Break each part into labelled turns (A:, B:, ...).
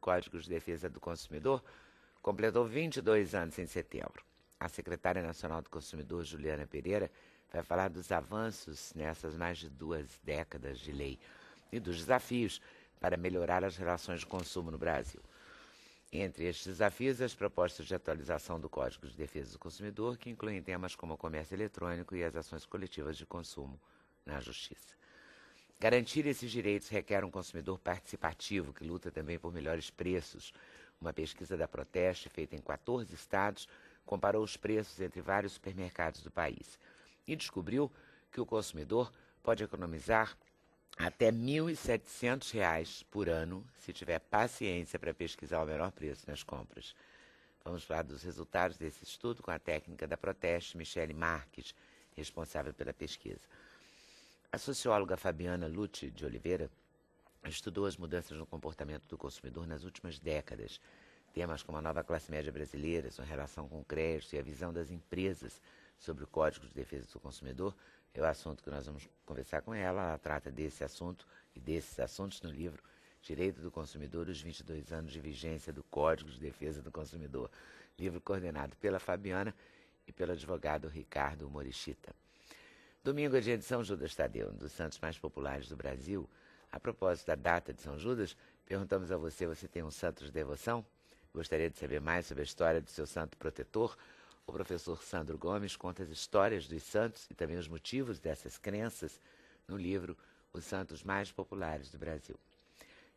A: Códigos de Defesa do Consumidor completou 22 anos em setembro. A secretária nacional do Consumidor, Juliana Pereira, vai falar dos avanços nessas mais de 2 décadas de lei e dos desafios para melhorar as relações de consumo no Brasil. Entre estes desafios, as propostas de atualização do Código de Defesa do Consumidor, que incluem temas como o comércio eletrônico e as ações coletivas de consumo na Justiça. Garantir esses direitos requer um consumidor participativo, que luta também por melhores preços. Uma pesquisa da Proteste, feita em 14 estados, comparou os preços entre vários supermercados do país e descobriu que o consumidor pode economizar até R$ 1.700 por ano, se tiver paciência para pesquisar o menor preço nas compras. Vamos falar dos resultados desse estudo com a técnica da Proteste, Michele Marques, responsável pela pesquisa. A socióloga Fabiana Lute de Oliveira estudou as mudanças no comportamento do consumidor nas últimas décadas. Temas como a nova classe média brasileira, sua relação com o crédito e a visão das empresas sobre o Código de Defesa do Consumidor é o assunto que nós vamos conversar com ela. Ela trata desse assunto e desses assuntos no livro Direito do Consumidor, os 22 anos de vigência do Código de Defesa do Consumidor. Livro coordenado pela Fabiana e pelo advogado Ricardo Morishita. Domingo é dia de São Judas Tadeu, um dos santos mais populares do Brasil. A propósito da data de São Judas, perguntamos a você, você tem um santo de devoção? Gostaria de saber mais sobre a história do seu santo protetor? O professor Sandro Gomes conta as histórias dos santos e também os motivos dessas crenças no livro Os Santos Mais Populares do Brasil.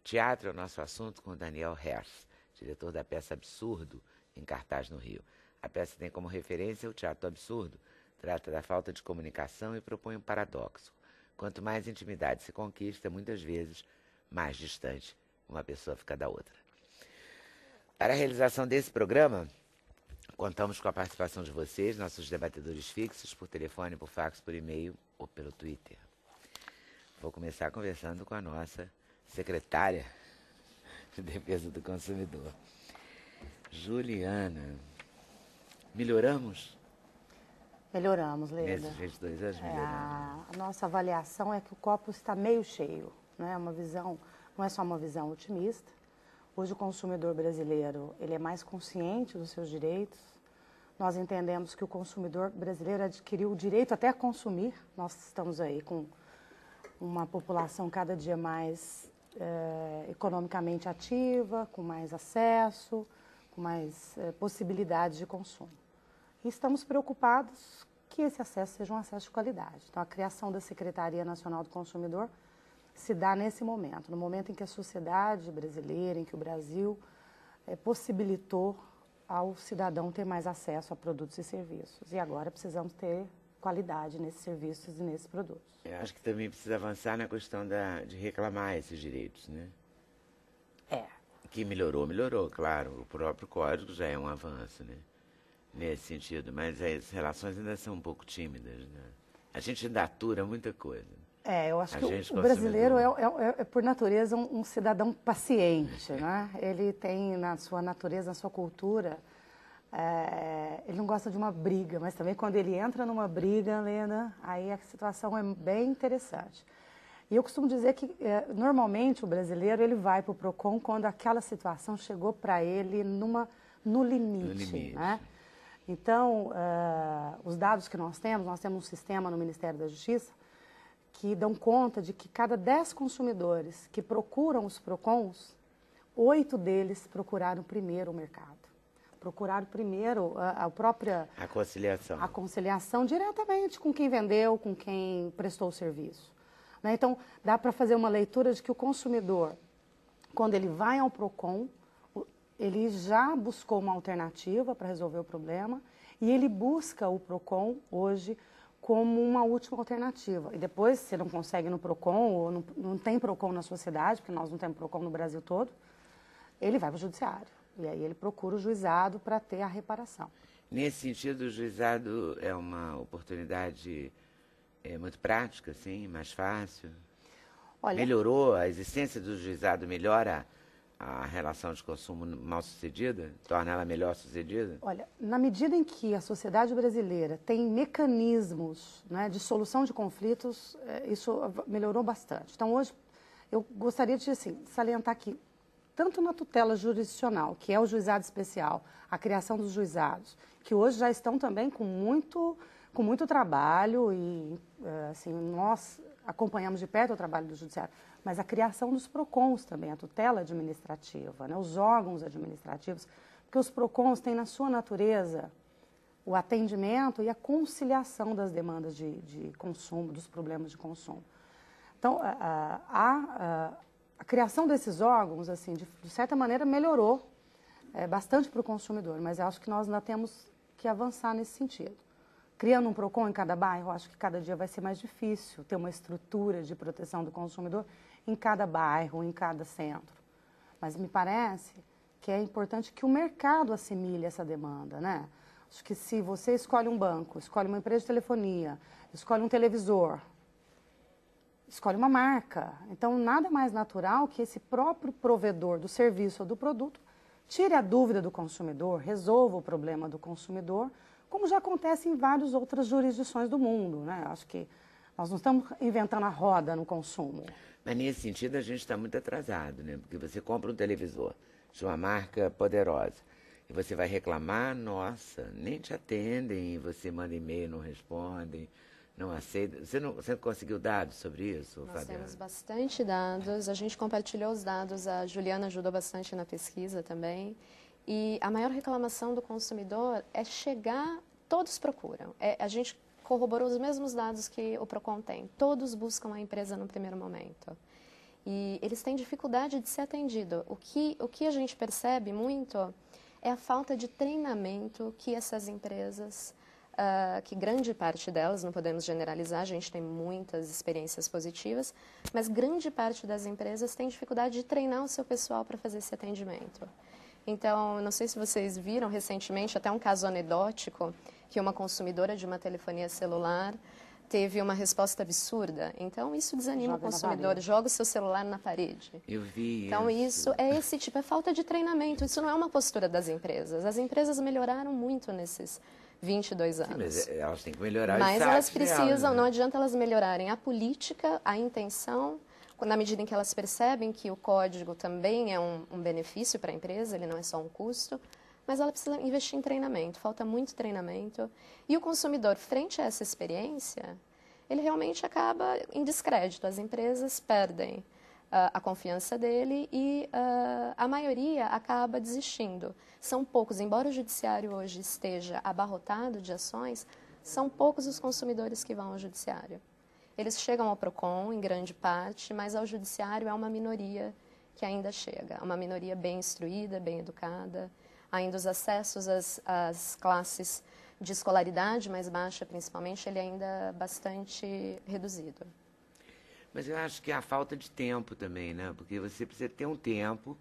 A: Teatro é o nosso assunto com Daniel Herz, diretor da peça Absurdo, em cartaz no Rio. A peça tem como referência o teatro absurdo, trata da falta de comunicação e propõe um paradoxo. Quanto mais intimidade se conquista, muitas vezes, mais distante uma pessoa fica da outra. Para a realização desse programa, contamos com a participação de vocês, nossos debatedores fixos, por telefone, por fax, por e-mail ou pelo Twitter. Vou começar conversando com a nossa secretária de Defesa do Consumidor, Juliana. Melhoramos?
B: Melhoramos, Leda.
A: Nesses 22 anos melhoramos.
B: A nossa avaliação é que o copo está meio cheio, né? Não é só uma visão otimista. Hoje o consumidor brasileiro ele é mais consciente dos seus direitos. Nós entendemos que o consumidor brasileiro adquiriu o direito até a consumir. Nós estamos aí com uma população cada dia mais economicamente ativa, com mais acesso, com mais possibilidades de consumo. E estamos preocupados que esse acesso seja um acesso de qualidade. Então, a criação da Secretaria Nacional do Consumidor se dá nesse momento, no momento em que a sociedade brasileira, em que o Brasil possibilitou ao cidadão ter mais acesso a produtos e serviços. E agora precisamos ter qualidade nesses serviços e nesses produtos.
A: Eu acho que também precisa avançar na questão de reclamar esses direitos, né? Que melhorou, claro. O próprio código já é um avanço, né? Nesse sentido, mas as relações ainda são um pouco tímidas, né? A gente ainda atura muita coisa.
B: Eu acho que o brasileiro é, por natureza, um cidadão paciente, né? Ele tem na sua natureza, na sua cultura, ele não gosta de uma briga, mas também quando ele entra numa briga, Lena, aí a situação é bem interessante. E eu costumo dizer que, normalmente, o brasileiro ele vai para o PROCON quando aquela situação chegou para ele no limite, né? Então, os dados que nós temos um sistema no Ministério da Justiça que dão conta de que cada 10 consumidores que procuram os PROCONs, 8 deles procuraram primeiro o mercado. Procuraram primeiro a própria...
A: A
B: conciliação diretamente com quem vendeu, com quem prestou o serviço. Né? Então, dá para fazer uma leitura de que o consumidor, quando ele vai ao PROCON, ele já buscou uma alternativa para resolver o problema e ele busca o PROCON hoje como uma última alternativa. E depois, se não consegue no PROCON ou não tem PROCON na sua cidade, porque nós não temos PROCON no Brasil todo, ele vai para o judiciário. E aí ele procura o juizado para ter a reparação.
A: Nesse sentido, o juizado é uma oportunidade muito prática, assim, mais fácil? Olha, melhorou a existência do juizado, melhora a relação de consumo mal sucedida? Torna ela melhor sucedida?
B: Olha, na medida em que a sociedade brasileira tem mecanismos, né, de solução de conflitos, isso melhorou bastante. Então, hoje, eu gostaria de assim, salientar que tanto na tutela jurisdicional, que é o juizado especial, a criação dos juizados, que hoje já estão também com muito trabalho e, assim, nós acompanhamos de perto o trabalho do judiciário, mas a criação dos PROCONs também, a tutela administrativa, né, os órgãos administrativos, porque os PROCONs têm na sua natureza o atendimento e a conciliação das demandas de consumo, dos problemas de consumo. Então, a criação desses órgãos, assim, de certa maneira, melhorou bastante para o consumidor, mas eu acho que nós ainda temos que avançar nesse sentido. Criando um PROCON em cada bairro, acho que cada dia vai ser mais difícil ter uma estrutura de proteção do consumidor em cada bairro, em cada centro. Mas me parece que é importante que o mercado assimile essa demanda, né? Acho que se você escolhe um banco, escolhe uma empresa de telefonia, escolhe um televisor, escolhe uma marca, então nada mais natural que esse próprio provedor do serviço ou do produto tire a dúvida do consumidor, resolva o problema do consumidor, como já acontece em várias outras jurisdições do mundo, né? Acho que nós não estamos inventando a roda no consumo.
A: Mas nesse sentido a gente está muito atrasado, né? Porque você compra um televisor de uma marca poderosa e você vai reclamar, nossa, nem te atendem, você manda e-mail, não respondem, não aceitam. Você não conseguiu dados sobre isso,
C: Nós
A: Fabiana?
C: temos bastante dados, a gente compartilhou os dados, a Juliana ajudou bastante na pesquisa também. E a maior reclamação do consumidor é chegar, todos procuram. A gente corroborou os mesmos dados que o PROCON tem. Todos buscam a empresa no primeiro momento. E eles têm dificuldade de ser atendido. O que a gente percebe muito é a falta de treinamento que essas empresas, que grande parte delas, não podemos generalizar, a gente tem muitas experiências positivas, mas grande parte das empresas tem dificuldade de treinar o seu pessoal para fazer esse atendimento. Então, não sei se vocês viram recentemente, até um caso anedótico, que uma consumidora de uma telefonia celular teve uma resposta absurda. Então, isso desanima o consumidor, joga o seu celular na parede.
A: Eu vi
C: então, isso é esse tipo, é falta de treinamento. Isso não é uma postura das empresas. As empresas melhoraram muito nesses 22 anos.
A: Sim, mas elas têm que melhorar.
C: Mas elas precisam,
A: delas, né?
C: não adianta elas melhorarem a política, a intenção, na medida em que elas percebem que o código também é um benefício para a empresa, ele não é só um custo, mas ela precisa investir em treinamento, falta muito treinamento. E o consumidor, frente a essa experiência, ele realmente acaba em descrédito. As empresas perdem a confiança dele e a maioria acaba desistindo. São poucos, embora o judiciário hoje esteja abarrotado de ações, são poucos os consumidores que vão ao judiciário. Eles chegam ao PROCON, em grande parte, mas ao judiciário é uma minoria que ainda chega. Uma minoria bem instruída, bem educada. Ainda os acessos às classes de escolaridade mais baixa, principalmente, ele é ainda bastante reduzido.
A: Mas eu acho que é a falta de tempo também, né? Porque você precisa ter um tempo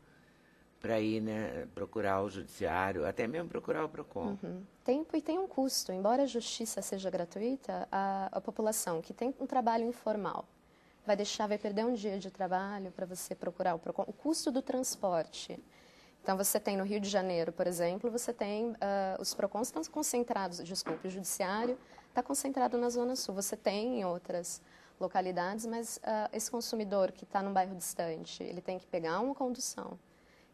A: para ir, né, procurar o judiciário, até mesmo procurar o PROCON.
C: Tempo e tem um custo. Embora a justiça seja gratuita, a população que tem um trabalho informal vai perder um dia de trabalho para você procurar o PROCON. O custo do transporte. Então, você tem no Rio de Janeiro, por exemplo, você tem os PROCONs estão concentrados, desculpe, o judiciário está concentrado na Zona Sul. Você tem em outras localidades, mas esse consumidor que está num bairro distante, ele tem que pegar uma condução.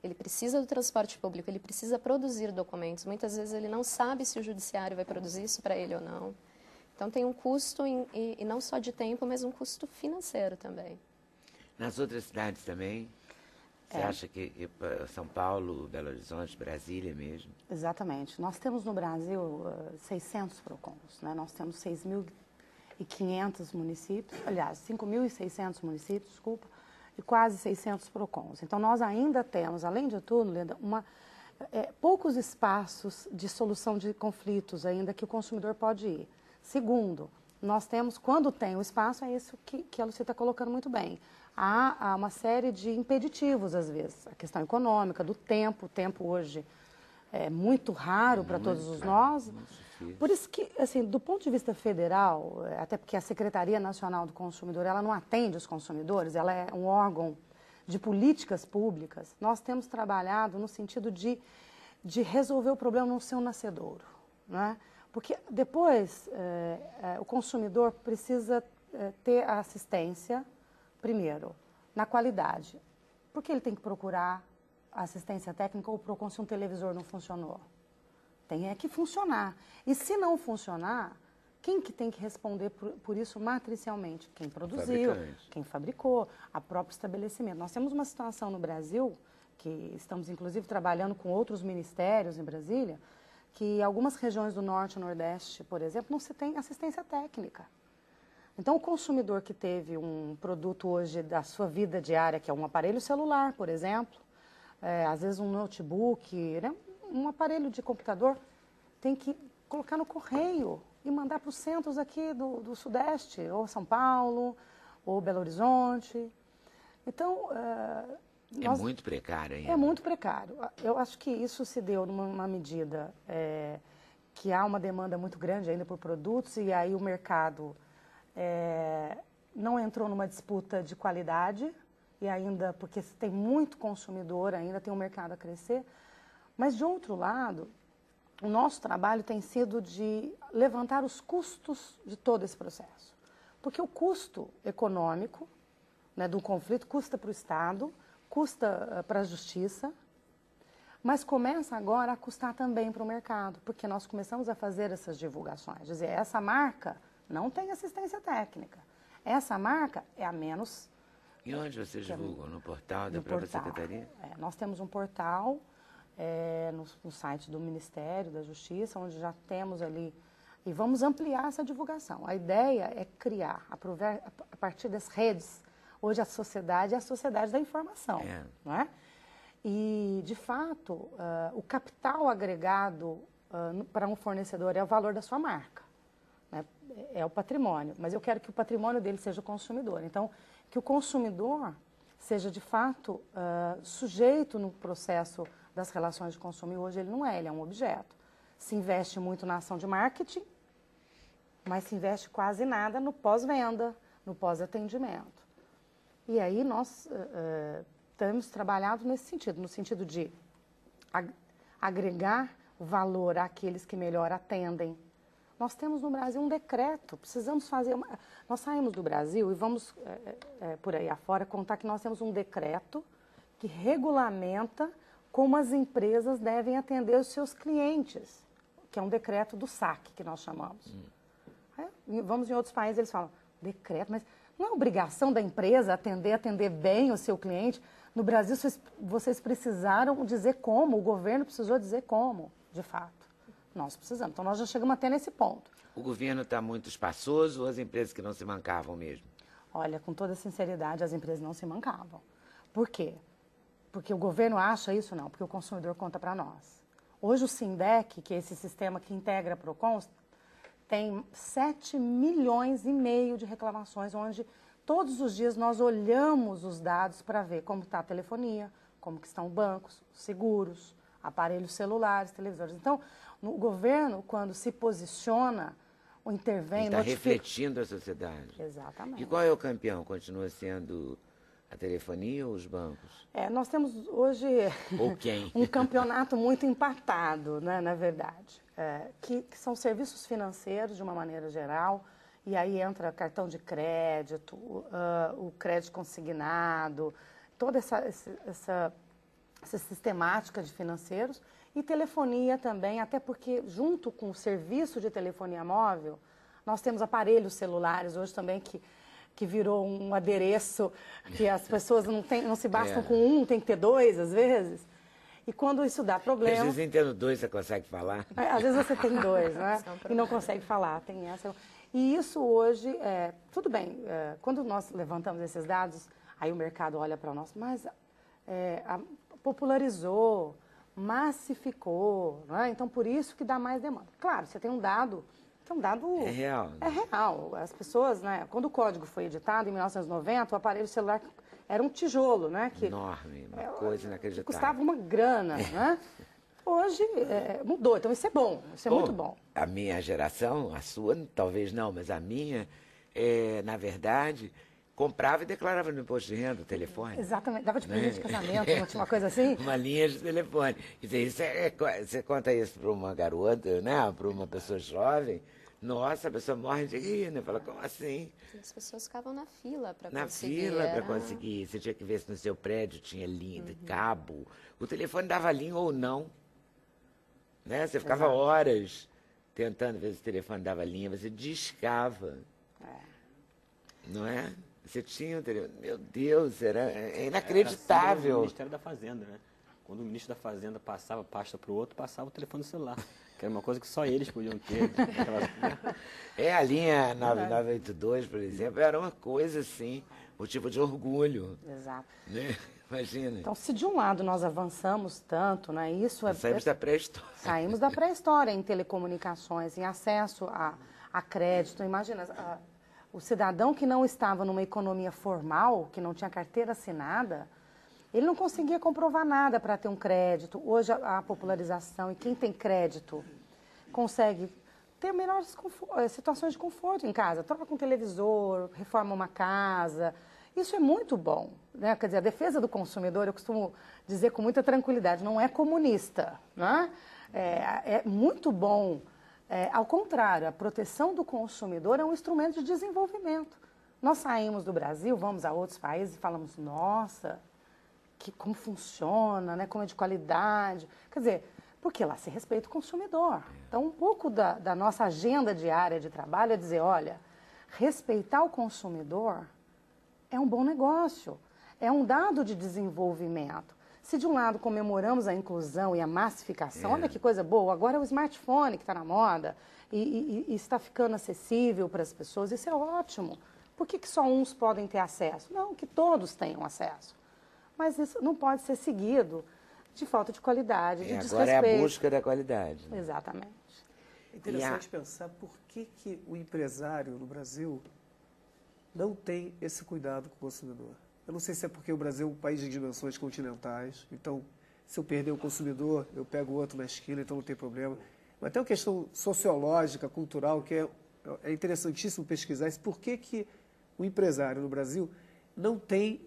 C: Ele precisa do transporte público, ele precisa produzir documentos. Muitas vezes ele não sabe se o judiciário vai produzir isso para ele ou não. Então tem um custo, e não só de tempo, mas um custo financeiro também.
A: Nas outras cidades também? Você acha que São Paulo, Belo Horizonte, Brasília mesmo?
B: Exatamente. Nós temos no Brasil 600 PROCONs, né? Nós temos 6.500 municípios, aliás, 5.600 municípios, desculpa, e quase 600 PROCONs. Então, nós ainda temos, além de tudo, Leda, poucos espaços de solução de conflitos ainda que o consumidor pode ir. Segundo, nós temos, quando tem o espaço, é isso que a Lucia está colocando muito bem. Há uma série de impeditivos, às vezes. A questão econômica, do tempo. O tempo hoje é muito raro para todos nós. Por isso que, assim, do ponto de vista federal, até porque a Secretaria Nacional do Consumidor, ela não atende os consumidores, ela é um órgão de políticas públicas, nós temos trabalhado no sentido de resolver o problema no seu nascedouro, né? Porque depois o consumidor precisa ter a assistência, primeiro, na qualidade, porque ele tem que procurar assistência técnica ou o PROCON se um televisor não funcionou? Tem que funcionar. E se não funcionar, quem que tem que responder por isso matricialmente? Quem produziu, quem fabricou, a próprio estabelecimento. Nós temos uma situação no Brasil, que estamos inclusive trabalhando com outros ministérios em Brasília, que algumas regiões do Norte e Nordeste, por exemplo, não se tem assistência técnica. Então, o consumidor que teve um produto hoje da sua vida diária, que é um aparelho celular, por exemplo, às vezes um notebook, né? Um aparelho de computador, tem que colocar no correio e mandar para os centros aqui do Sudeste, ou São Paulo, ou Belo Horizonte. Então,
A: é muito precário ainda.
B: É muito precário. Eu acho que isso se deu numa medida que há uma demanda muito grande ainda por produtos, e aí o mercado não entrou numa disputa de qualidade, e ainda, porque tem muito consumidor, ainda tem um mercado a crescer. Mas, de outro lado, o nosso trabalho tem sido de levantar os custos de todo esse processo. Porque o custo econômico, né, do conflito custa para o Estado, custa para a Justiça, mas começa agora a custar também para o mercado, porque nós começamos a fazer essas divulgações. Dizer, essa marca não tem assistência técnica, essa marca é a menos...
A: E onde vocês divulgam? No portal da própria Secretaria?
B: Nós temos um portal no site do Ministério da Justiça, onde já temos ali, e vamos ampliar essa divulgação. A ideia é criar, a partir das redes, hoje a sociedade é a sociedade da informação, não é? E, de fato, o capital agregado para um fornecedor é o valor da sua marca, né? É o patrimônio, mas eu quero que o patrimônio dele seja o consumidor. Então, que o consumidor seja, de fato, sujeito no processo das relações de consumo, e hoje ele não é, ele é um objeto. Se investe muito na ação de marketing, mas se investe quase nada no pós-venda, no pós-atendimento. E aí nós temos trabalhado nesse sentido, no sentido de agregar valor àqueles que melhor atendem. Nós temos no Brasil um decreto, precisamos fazer... Nós saímos do Brasil e vamos, por aí afora, contar que nós temos um decreto que regulamenta como as empresas devem atender os seus clientes, que é um decreto do SAC, que nós chamamos. Vamos em outros países, eles falam, decreto, mas não é obrigação da empresa atender bem o seu cliente. No Brasil, vocês precisaram dizer como, o governo precisou dizer como, de fato. Nós precisamos. Então, nós já chegamos até nesse ponto.
A: O governo está muito espaçoso ou as empresas que não se mancavam mesmo?
B: Olha, com toda sinceridade, as empresas não se mancavam. Por quê? Porque o governo acha isso? Não, porque o consumidor conta para nós. Hoje o SINDEC, que é esse sistema que integra a PROCON, tem 7,5 milhões de reclamações, onde todos os dias nós olhamos os dados para ver como está a telefonia, como que estão bancos, seguros, aparelhos celulares, televisores. Então, o governo, quando se posiciona, ou intervém...
A: Está refletindo a sociedade.
B: Exatamente.
A: E qual é o campeão? Continua sendo a telefonia ou os bancos?
B: Nós temos hoje
A: ou quem?
B: Um campeonato muito empatado, né, na verdade, que são serviços financeiros, de uma maneira geral, e aí entra cartão de crédito, o crédito consignado, toda essa sistemática de financeiros, e telefonia também, até porque, junto com o serviço de telefonia móvel, nós temos aparelhos celulares hoje também que virou um adereço, que as pessoas não se bastam com um, tem que ter dois, às vezes. E quando isso dá problema...
A: Às vezes, tendo dois, você consegue falar.
B: Às vezes você tem dois, né? E não consegue falar, tem essa... E isso hoje, tudo bem, quando nós levantamos esses dados, aí o mercado olha para nós, mas popularizou, massificou, né? Então por isso que dá mais demanda. Claro, você tem um dado...
A: É real.
B: É real. As pessoas, né? Quando o código foi editado, em 1990, o aparelho celular era um tijolo, né?
A: Enorme, uma coisa inacreditável.
B: Custava uma grana, né? Hoje mudou, então isso é bom, isso é muito bom.
A: A minha geração, a sua talvez não, mas a minha, na verdade, comprava e declarava no imposto de renda o telefone.
B: Exatamente, dava de presente de casamento, não tinha uma coisa assim?
A: Uma linha de telefone. Quer dizer, você conta isso para uma garota, né? Para uma pessoa jovem, Nossa, a pessoa morre de rir, né? Fala, como assim?
C: As pessoas ficavam na fila para
A: Na
C: conseguir.
A: fila para
C: era-
A: conseguir. Você tinha que ver se no seu prédio tinha linha de cabo. O telefone dava linha ou não. Né? Você ficava
B: Exato.
A: horas tentando ver se o telefone dava linha. Você discava. Não é? Você tinha o telefone. Meu Deus, era
D: Era assim
A: inacreditável.
D: no Ministério da Fazenda, né? Quando o ministro da Fazenda passava pasta para o outro, passava o telefone celular. Que era uma coisa que só eles podiam ter.
A: A linha 9982, por exemplo, era uma coisa assim, motivo de orgulho.
B: Exato.
A: Né? Imagina.
B: Então, se de um lado nós avançamos tanto, né, isso
A: Nós saímos da pré-história.
B: saímos da pré-história em telecomunicações, em acesso a crédito. Imagina, o cidadão que não estava numa economia formal, que não tinha carteira assinada, ele não conseguia comprovar nada para ter um crédito. Hoje, a popularização e quem tem crédito consegue ter melhores situações de conforto em casa. Troca um televisor, reforma uma casa. Isso é muito bom, né? Quer dizer, a defesa do consumidor, eu costumo dizer com muita tranquilidade, não é comunista, né? É muito bom. Ao contrário, a proteção do consumidor é um instrumento de desenvolvimento. Nós saímos do Brasil, vamos a outros países e falamos, nossa, como funciona, né? Como é de qualidade. Quer dizer, porque lá se respeita o consumidor. Então, um pouco da nossa agenda diária de trabalho é dizer, olha, respeitar o consumidor é um bom negócio, é um dado de desenvolvimento. Se de um lado comemoramos a inclusão e a massificação, olha que coisa boa, agora é o smartphone que está na moda e está ficando acessível para as pessoas, isso é ótimo. Por que só uns podem ter acesso? Não, que todos tenham acesso. Mas isso não pode ser seguido de falta de qualidade, de desrespeito.
A: Agora é a busca da qualidade. Né?
B: Exatamente.
E: É interessante pensar por que o empresário no Brasil não tem esse cuidado com o consumidor. Eu não sei se é porque o Brasil é um país de dimensões continentais, então se eu perder o consumidor, eu pego outro na esquina, então não tem problema. Mas tem uma questão sociológica, cultural, que é interessantíssimo pesquisar isso. Por que o empresário no Brasil não tem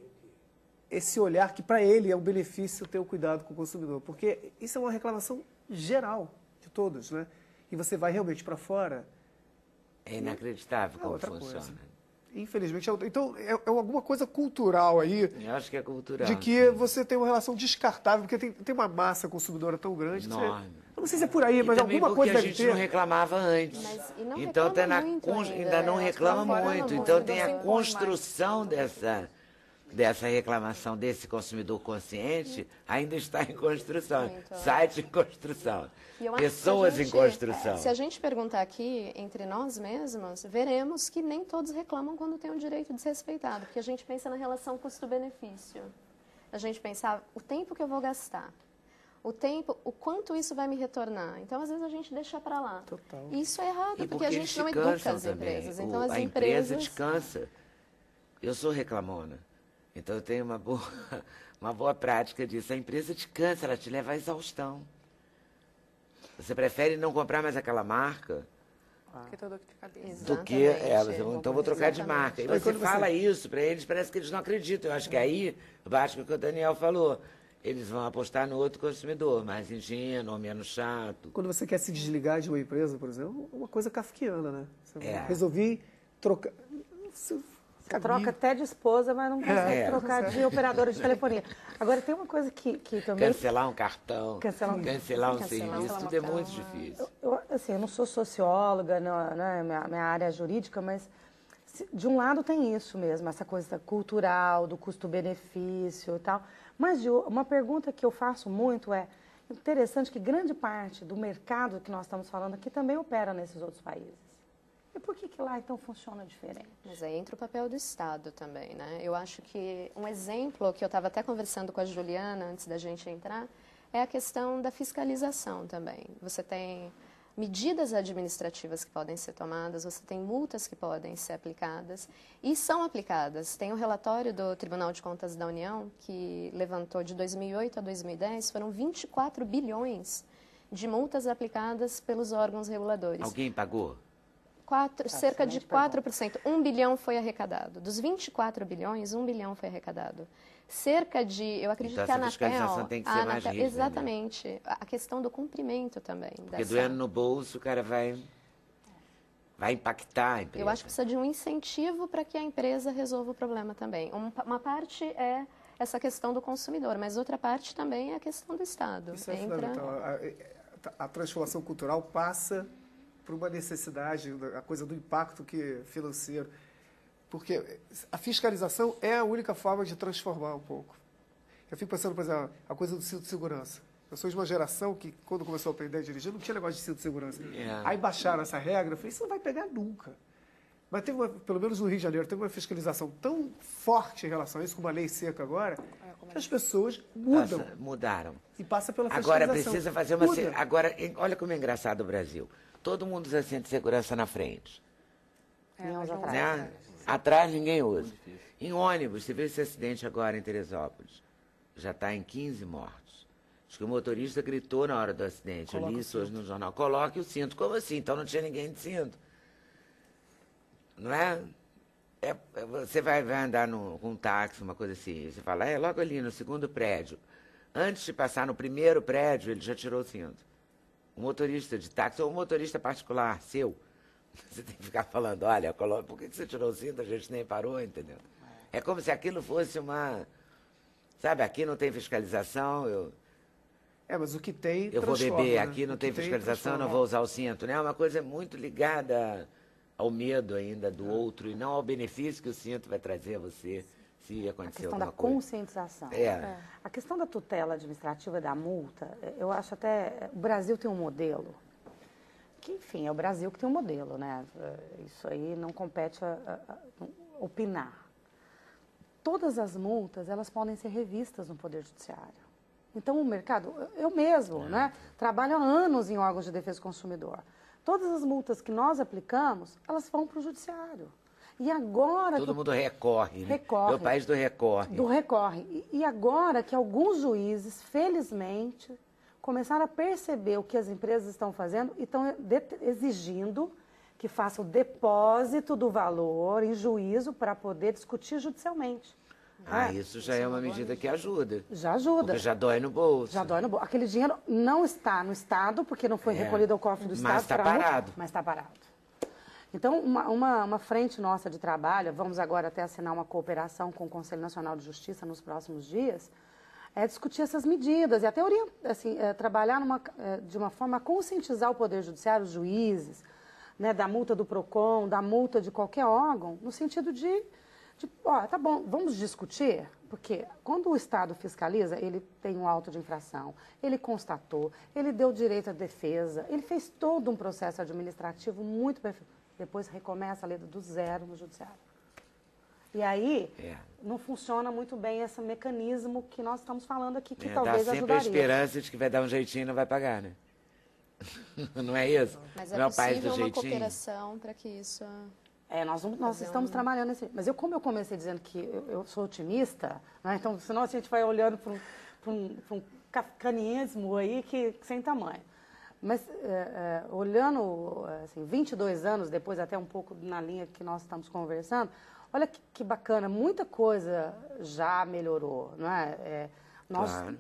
E: esse olhar que para ele é um benefício ter o cuidado com o consumidor? Porque isso é uma reclamação geral de todos, né? E você vai realmente para fora...
A: É inacreditável como
E: outra
A: funciona.
E: coisa. Infelizmente, então é alguma coisa cultural aí,
A: Eu acho que é cultural.
E: de que você tem uma relação descartável, porque tem uma massa consumidora tão grande. Que
A: Enorme.
E: eu não sei se é por aí,
A: E
E: mas
A: também
E: alguma
A: porque
E: coisa
A: a
E: deve
A: gente
E: ter.
A: não reclamava antes.
C: E não
A: Então
C: reclama muito
A: ainda não
C: ainda.
A: reclama
C: Não reclama
A: muito.
C: muito,
A: Então
C: não
A: tem
C: se
A: a
C: impõe
A: construção dessa reclamação desse consumidor consciente ainda está em construção.
C: Muito.
A: Site em construção.
C: E eu acho que
A: Pessoas em construção.
C: Se a gente perguntar aqui entre nós mesmos, veremos que nem todos reclamam quando tem o direito desrespeitado, porque a gente pensa na relação custo-benefício. A gente pensa o tempo que eu vou gastar, o quanto isso vai me retornar. Então, às vezes, a gente deixa para lá.
E: Total.
C: E isso é errado,
A: E
C: porque a gente não educa as empresas. Então, as
A: a empresa
C: empresas...
A: te cansa. Eu sou reclamona. Então eu tenho uma boa prática disso. A empresa te cansa, ela te leva à exaustão. Você prefere não comprar mais aquela marca
F: Porque tô dor de cabeça.
A: do que então vou trocar de marca. E
E: Aí
A: você
E: quando
A: fala isso para eles, parece que eles não acreditam. Eu acho que aí bate com o que o Daniel falou. Eles vão apostar no outro consumidor, mais ingênuo, menos chato.
E: Quando você quer se desligar de uma empresa, por exemplo, é uma coisa kafkiana, né? Você resolvi trocar...
B: Você troca até de esposa, mas não consegue trocar de operadora de telefonia. Agora, tem uma coisa que também...
A: Cancelar um cartão, cancelar um serviço, tudo é muito difícil.
B: Eu não sou socióloga, né, minha área é jurídica, mas de um lado tem isso mesmo, essa coisa cultural, do custo-benefício e tal. Mas uma pergunta que eu faço muito é, interessante que grande parte do mercado que nós estamos falando aqui também opera nesses outros países. E por que lá então funciona diferente?
C: Mas aí entra o papel do Estado também, né? Eu acho que um exemplo que eu estava até conversando com a Juliana antes da gente entrar é a questão da fiscalização também. Você tem medidas administrativas que podem ser tomadas, você tem multas que podem ser aplicadas e são aplicadas. Tem um relatório do Tribunal de Contas da União que levantou de 2008 a 2010, foram 24 bilhões de multas aplicadas pelos órgãos reguladores.
A: Alguém pagou?
C: Cerca de 4%. 1 bilhão foi arrecadado. Dos 24 bilhões, 1 bilhão foi arrecadado. Cerca de, eu acredito
A: Então,
C: que a
A: essa fiscalização
C: Anatel...
A: tem que ser mais rígida,
C: exatamente. Né? A questão do cumprimento também.
A: Porque doendo no bolso, o cara vai... vai impactar a empresa.
C: Eu acho que precisa de um incentivo para que a empresa resolva o problema também. Uma parte é essa questão do consumidor, mas outra parte também é a questão do Estado.
E: Isso é fundamental. A transformação cultural passa por uma necessidade, a coisa do impacto financeiro. Porque a fiscalização é a única forma de transformar um pouco. Eu fico pensando, por exemplo, a coisa do cinto de segurança. Eu sou de uma geração que, quando começou a aprender a dirigir, não tinha negócio de cinto de segurança. Aí baixaram essa regra, eu falei, isso não vai pegar nunca. Mas teve pelo menos no Rio de Janeiro, teve uma fiscalização tão forte em relação a isso, com uma lei seca agora, que as pessoas mudam.
A: Mudaram.
E: E passa pela fiscalização.
A: Agora precisa fazer uma... Agora, olha como é engraçado o Brasil. Todo mundo usa cinto de segurança na frente. Né? Atrás ninguém usa. Em ônibus, você vê esse acidente agora em Teresópolis. Já está em 15 mortos. Acho que o motorista gritou na hora do acidente. Eu li isso hoje no jornal. Coloque o cinto. Como assim? Então não tinha ninguém de cinto. Não é? Você vai andar com um táxi, uma coisa assim. Você fala, logo ali no segundo prédio. Antes de passar no primeiro prédio, ele já tirou o cinto. O motorista de táxi ou o motorista particular seu. Você tem que ficar falando, olha, por que você tirou o cinto? A gente nem parou, entendeu? É como se aquilo fosse uma... Sabe, aqui não tem fiscalização,
E: mas o que tem
A: eu vou beber, né? Aqui não tem fiscalização, não vou usar o cinto, né? É uma coisa muito ligada ao medo ainda do outro e não ao benefício que o cinto vai trazer a você se acontecer alguma coisa. A questão da
B: conscientização. A questão da tutela administrativa da multa, eu acho até... O Brasil tem um modelo que, enfim, é o Brasil que tem um modelo, né? Isso aí não compete a opinar. Todas as multas, elas podem ser revistas no Poder Judiciário. Então, o mercado, eu mesmo, né, trabalho há anos em órgãos de defesa do consumidor. Todas as multas que nós aplicamos, elas vão para o Judiciário. E agora...
A: Todo mundo recorre, né?
B: Recorre.
A: É o país do recorre.
B: Do recorre. E agora que alguns juízes, felizmente, começaram a perceber o que as empresas estão fazendo e estão exigindo que faça o depósito do valor em juízo para poder discutir judicialmente.
A: Isso já é uma medida que ajuda.
B: Já ajuda.
A: Porque já dói no bolso.
B: Já dói no bolso. Aquele dinheiro não está no Estado, porque não foi recolhido ao cofre do Estado.
A: Mas está parado.
B: Mas está parado. Então, uma frente nossa de trabalho, vamos agora até assinar uma cooperação com o Conselho Nacional de Justiça nos próximos dias, é discutir essas medidas e até trabalhar de uma forma a conscientizar o Poder Judiciário, os juízes, né, da multa do PROCON, da multa de qualquer órgão, no sentido tá bom, vamos discutir, porque quando o Estado fiscaliza, ele tem um auto de infração, ele constatou, ele deu direito à defesa, ele fez todo um processo administrativo muito perfeito. Depois recomeça a lei do zero no Judiciário. E aí, não funciona muito bem esse mecanismo que nós estamos falando aqui, que talvez ajudaria.
A: Dá sempre a esperança de que vai dar um jeitinho e não vai pagar, né? Não é isso?
C: Mas
A: não
C: é possível
A: uma
C: cooperação para que isso...
B: Nós estamos trabalhando nesse... Mas como eu comecei dizendo que eu sou otimista, né? Então, senão a gente vai olhando para um kafkanismo aí que sem tamanho. Mas, olhando, 22 anos depois, até um pouco na linha que nós estamos conversando, olha que bacana, muita coisa já melhorou, não é?
A: Claro.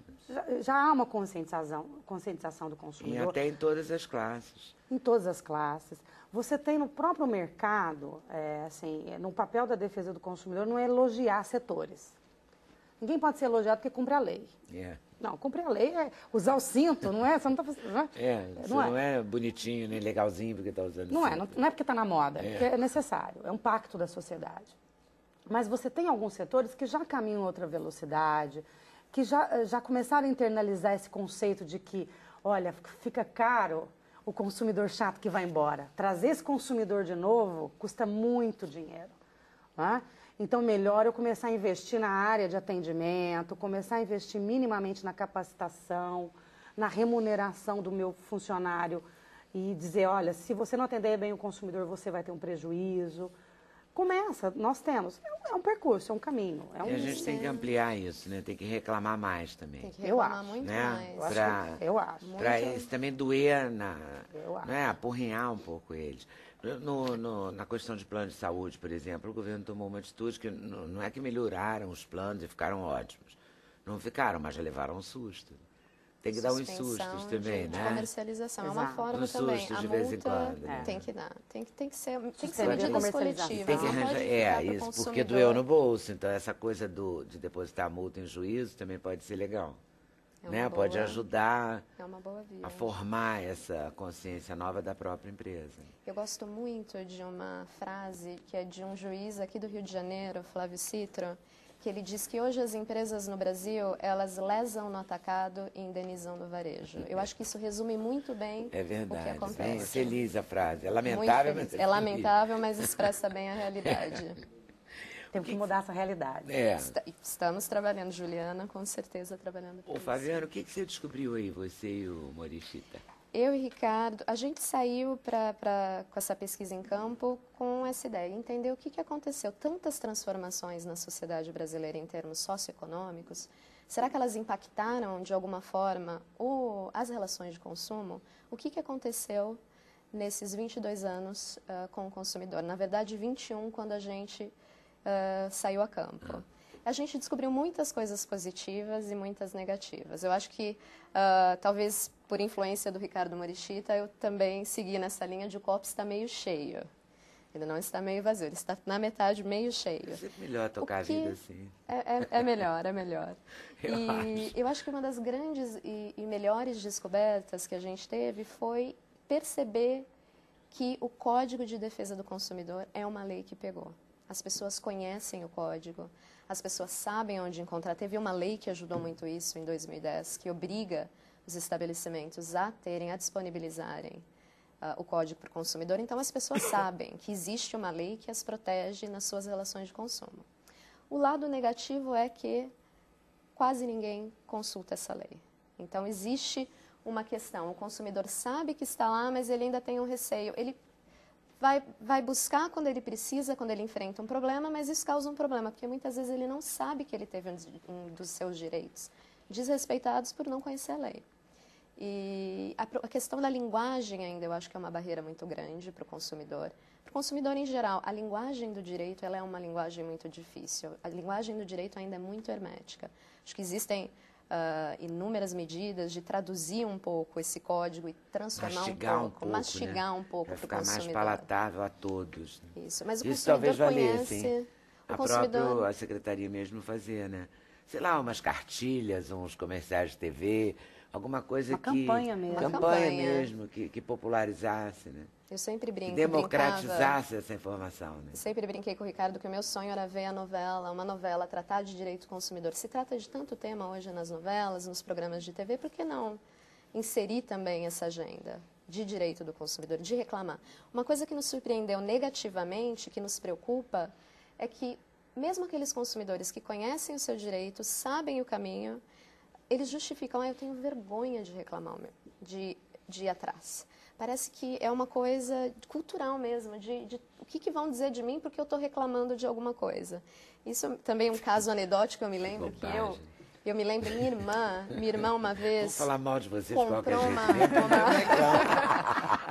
B: Já há uma conscientização do consumidor.
A: E até em todas as classes.
B: Em todas as classes. Você tem no próprio mercado, no papel da defesa do consumidor, não é elogiar setores. Ninguém pode ser elogiado porque cumpre a lei. Não, cumprir a lei é usar o cinto, não é? Você não está fazendo.
A: Não é bonitinho nem legalzinho porque está usando
B: não
A: cinto.
B: Não é porque está na moda, é porque é necessário, é um pacto da sociedade. Mas você tem alguns setores que já caminham em outra velocidade, que já começaram a internalizar esse conceito de que, olha, fica caro o consumidor chato que vai embora. Trazer esse consumidor de novo custa muito dinheiro. Não é? Então, melhor eu começar a investir na área de atendimento, começar a investir minimamente na capacitação, na remuneração do meu funcionário e dizer, olha, se você não atender bem o consumidor, você vai ter um prejuízo. Começa, nós temos. É um percurso, é um caminho.
A: E a gente tem que ampliar isso, né? Tem que reclamar mais também.
C: Tem que reclamar muito mais.
B: Eu acho.
A: Para isso também doer, apurrinhar um pouco eles. Na questão de plano de saúde, por exemplo, o governo tomou uma atitude que não é que melhoraram os planos e ficaram ótimos. Não ficaram, mas já levaram um susto. Tem que dar uns
C: suspensão
A: sustos também,
C: de
A: né?
C: comercialização. É uma
B: Exato.
C: forma
A: Uns
C: também.
A: sustos
C: A
A: de vez em
C: multa
A: quando, né?
C: tem que dar. Tem que ser
B: Suspender a
C: medidas
B: comercialização.
C: coletivas.
A: Tem que
C: Não pode
A: arranjar,
C: ficar pro
A: isso, porque
C: consumidor.
A: doeu no bolso. Então, essa coisa de depositar a multa em juízo também pode ser legal.
C: É
A: Né?
C: uma
A: Pode
C: boa-
A: ajudar
C: É uma boa via.
A: a formar essa consciência nova da própria empresa.
C: Eu gosto muito de uma frase que é de um juiz aqui do Rio de Janeiro, Flávio Citro, que ele diz que hoje as empresas no Brasil, elas lesam no atacado e indenizam no varejo. Eu acho que isso resume muito bem
A: É
C: o que
A: verdade. Bem
C: acontece.
A: feliz a frase. É
C: Muito
A: lamentável,
C: feliz.
A: mas
C: É lamentável, mas expressa bem a realidade.
B: Temos que mudar essa realidade.
A: É.
C: Estamos trabalhando, Juliana, com certeza trabalhando por
A: Ô,
C: isso.
A: Fabiano, o que você descobriu aí, você e o Morishita?
C: Eu e Ricardo, a gente saiu com essa pesquisa em campo com essa ideia, entender o que aconteceu. Tantas transformações na sociedade brasileira em termos socioeconômicos, será que elas impactaram de alguma forma as relações de consumo? O que aconteceu nesses 22 anos com o consumidor? Na verdade, 21, quando a gente saiu a campo. A gente descobriu muitas coisas positivas e muitas negativas. Eu acho que, talvez por influência do Ricardo Morishita, eu também segui nessa linha de o copo está meio cheio. Ele não está meio vazio, ele está na metade meio cheio.
A: É sempre melhor tocar a vida assim.
C: É melhor, é melhor. Eu acho que uma das grandes e melhores descobertas que a gente teve foi perceber que o Código de Defesa do Consumidor é uma lei que pegou. As pessoas conhecem o código, as pessoas sabem onde encontrar. Teve uma lei que ajudou muito isso em 2010, que obriga os estabelecimentos a disponibilizarem o código para o consumidor. Então, as pessoas sabem que existe uma lei que as protege nas suas relações de consumo. O lado negativo é que quase ninguém consulta essa lei. Então, existe uma questão. O consumidor sabe que está lá, mas ele ainda tem um receio. Ele vai buscar quando ele precisa, quando ele enfrenta um problema, mas isso causa um problema, porque muitas vezes ele não sabe que ele teve um dos seus direitos desrespeitados por não conhecer a lei. E a questão da linguagem ainda eu acho que é uma barreira muito grande para o consumidor. Para o consumidor em geral, a linguagem do direito ela é uma linguagem muito difícil. A linguagem do direito ainda é muito hermética. Acho que existem inúmeras medidas de traduzir um pouco esse código e transformar mastigar um pouco para o
A: ficar
C: consumidor.
A: mais palatável a todos.
C: Isso, mas o
A: Isso
C: consumidor
A: talvez valesse,
C: conhece...
A: a secretaria mesmo fazia, né? Sei lá, umas cartilhas, uns comerciais de TV, alguma coisa
B: Uma campanha mesmo.
A: Campanha
C: campanha.
A: mesmo, que popularizasse, né?
C: Eu sempre
A: Que
C: brinco,
A: democratizasse essa informação, né?
C: sempre brinquei com o Ricardo que o meu sonho era ver uma novela, tratar de direito do consumidor. Se trata de tanto tema hoje nas novelas, nos programas de TV, por que não inserir também essa agenda de direito do consumidor, de reclamar? Uma coisa que nos surpreendeu negativamente, que nos preocupa, é que mesmo aqueles consumidores que conhecem o seu direito, sabem o caminho, eles justificam, eu tenho vergonha de reclamar, de ir atrás. Parece que é uma coisa cultural mesmo, de o que vão dizer de mim porque eu estou reclamando de alguma coisa. Isso também é um caso anedótico, eu me lembro que eu me lembro, minha irmã uma vez...
A: Vou falar mal de vocês de qualquer
C: comprou
A: jeito.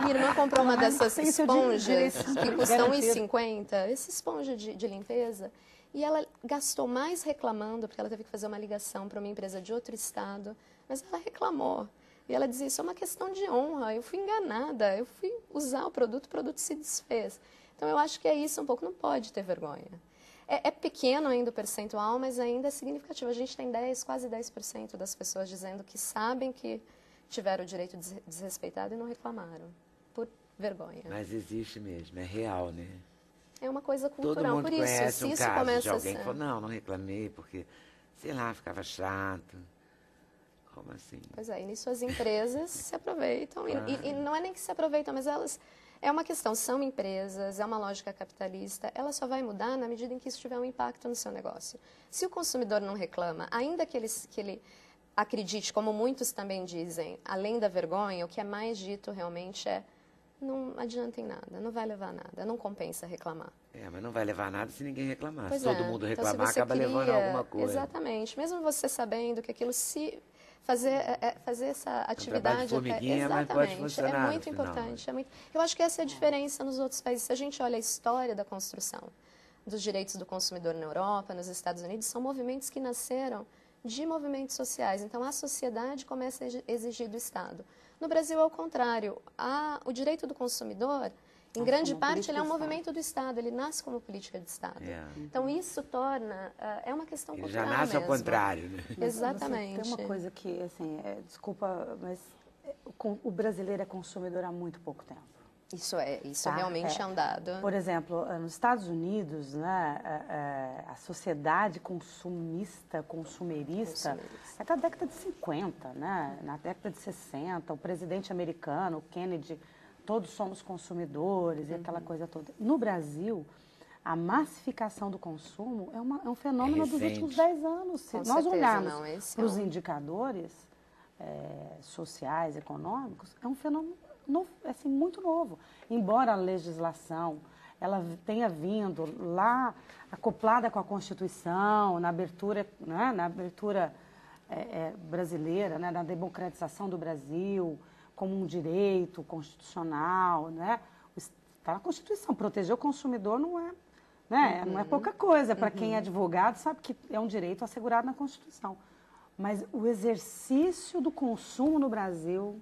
C: Minha irmã comprou uma dessas esponjas que custam R$1,50, essa esponja de limpeza, e ela gastou mais reclamando, porque ela teve que fazer uma ligação para uma empresa de outro estado, mas ela reclamou. E ela dizia, isso é uma questão de honra, eu fui enganada, eu fui usar o produto se desfez. Então, eu acho que é isso um pouco, não pode ter vergonha. É pequeno ainda o percentual, mas ainda é significativo. A gente tem quase 10% das pessoas dizendo que sabem que tiveram o direito desrespeitado e não reclamaram, por vergonha.
A: Mas existe mesmo, é real, né?
C: É uma coisa
A: Todo
C: cultural,
A: mundo
C: por isso,
A: conhece
C: se
A: um
C: isso
A: caso de
C: começa a
A: alguém que
C: ser...
A: falou, não reclamei, porque, sei lá, ficava chato. Como assim?
C: Pois é, e nisso as empresas se aproveitam, e não é nem que se aproveitam, mas elas... É uma questão, são empresas, é uma lógica capitalista, ela só vai mudar na medida em que isso tiver um impacto no seu negócio. Se o consumidor não reclama, ainda que ele acredite, como muitos também dizem, além da vergonha, o que é mais dito realmente é não adianta em nada, não vai levar a nada, não compensa reclamar.
A: Mas não vai levar nada se ninguém reclamar.
C: Pois
A: se todo mundo
C: então,
A: reclamar, acaba levando alguma coisa.
C: Exatamente, mesmo você sabendo que aquilo se... Fazer essa atividade...
A: de formiguinha, mas pode funcionar
C: é muito importante. Eu acho que essa é a diferença nos outros países. Se a gente olha a história da construção dos direitos do consumidor na Europa, nos Estados Unidos, são movimentos que nasceram de movimentos sociais. Então, a sociedade começa a exigir do Estado. No Brasil, é o contrário. O direito do consumidor, em grande parte, ele é um movimento do Estado, ele nasce como política de Estado. Então, isso torna... é uma questão
A: Ele
C: cultural
A: já nasce ao
C: mesmo.
A: contrário, né?
C: Exatamente.
B: Tem uma coisa que, assim, desculpa, mas o brasileiro é consumidor há muito pouco tempo.
C: Isso
B: Tá?
C: realmente é um dado.
B: Por exemplo, nos Estados Unidos, né, a sociedade consumerista é da década de 50, né? Na década de 60, o presidente americano, o Kennedy, todos somos consumidores e aquela coisa toda. No Brasil, a massificação do consumo é um fenômeno dos últimos 10 anos. Se nós olharmos para os indicadores sociais, econômicos, é um fenômeno assim, muito novo. Embora a legislação ela tenha vindo lá acoplada com a Constituição, na abertura, né, brasileira, né, na democratização do Brasil, como um direito constitucional, né? Está na Constituição. Proteger o consumidor não é, né, não é pouca coisa. Para quem é advogado, sabe que é um direito assegurado na Constituição. Mas o exercício do consumo no Brasil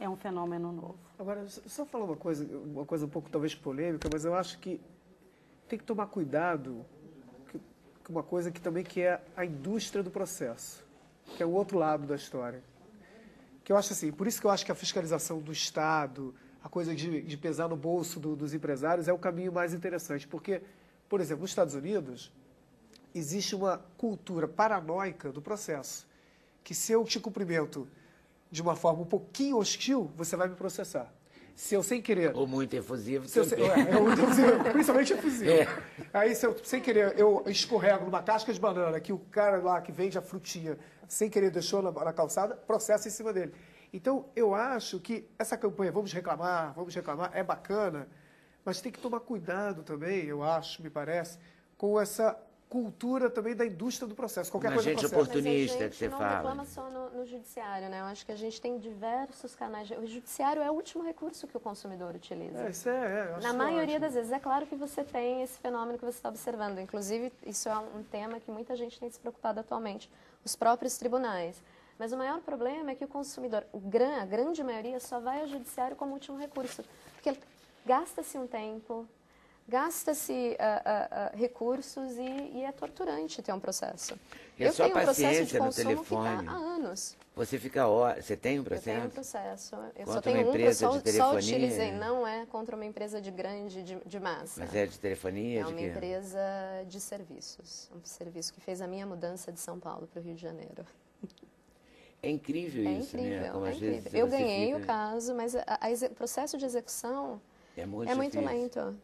B: é um fenômeno novo.
E: Agora, só falar uma coisa um pouco talvez polêmica, mas eu acho que tem que tomar cuidado com uma coisa que é a indústria do processo, que é o outro lado da história. Que eu acho assim, por isso que eu acho que a fiscalização do Estado, a coisa de pesar no bolso dos empresários é o caminho mais interessante. Porque, por exemplo, nos Estados Unidos, existe uma cultura paranoica do processo, que se eu te cumprimento de uma forma um pouquinho hostil, você vai me processar. Se eu sem querer...
A: Ou muito efusivo.
E: Muito efusivo, principalmente efusivo. Aí, se eu sem querer, eu escorrego numa casca de banana, que o cara lá que vende a frutinha, sem querer deixou na calçada, processa em cima dele. Então, eu acho que essa campanha, vamos reclamar, é bacana, mas tem que tomar cuidado também, eu acho, me parece, com essa cultura também da indústria do processo. Qualquer coisa
A: gente
E: processo.
A: oportunista que você
C: não
A: fala.
C: reclama só no judiciário, né? Eu acho que a gente tem diversos canais. O judiciário é o último recurso que o consumidor utiliza.
E: Isso acho
C: Na maioria
E: ótimo.
C: das vezes. É claro que você tem esse fenômeno que você está observando. Inclusive, isso é um tema que muita gente tem se preocupado atualmente. Os próprios tribunais. Mas o maior problema é que o consumidor, a grande maioria, só vai ao judiciário como último recurso. Porque gasta-se um tempo, gasta-se recursos e é torturante ter um processo.
A: E a
C: eu
A: sua
C: tenho um processo de
A: paciência no
C: consumo
A: telefone?
C: que está há anos.
A: Você fica horas. Você tem um processo?
C: Eu tenho um processo. Eu
A: Contra
C: só tenho
A: uma empresa
C: eu
A: de
C: só
A: telefonia?
C: utilizei. Não é contra uma empresa de massa.
A: Mas é de telefonia?
C: É
A: de
C: uma
A: quê?
C: empresa de serviços. Um serviço que fez a minha mudança de São Paulo para o Rio de Janeiro.
A: É incrível isso, né? Como
C: é
A: às
C: incrível.
A: vezes
C: Eu
A: você
C: ganhei
A: fica...
C: o caso, mas o processo de execução
A: É muito
C: é muito
A: difícil.
C: lento.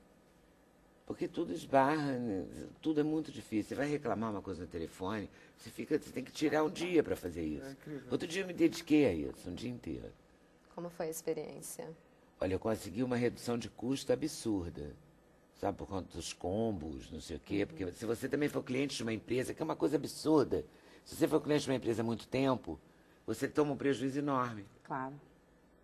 A: Porque tudo esbarra, né? Tudo é muito difícil. Você vai reclamar uma coisa no telefone, você tem que tirar um dia para fazer isso.
E: incrível.
A: Outro dia eu me dediquei a isso, um dia inteiro.
C: Como foi a experiência?
A: Olha, eu consegui uma redução de custo absurda. Sabe, por conta dos combos, não sei o quê. Porque se você também for cliente de uma empresa, que é uma coisa absurda, se você for cliente de uma empresa há muito tempo, você toma um prejuízo enorme.
B: Claro.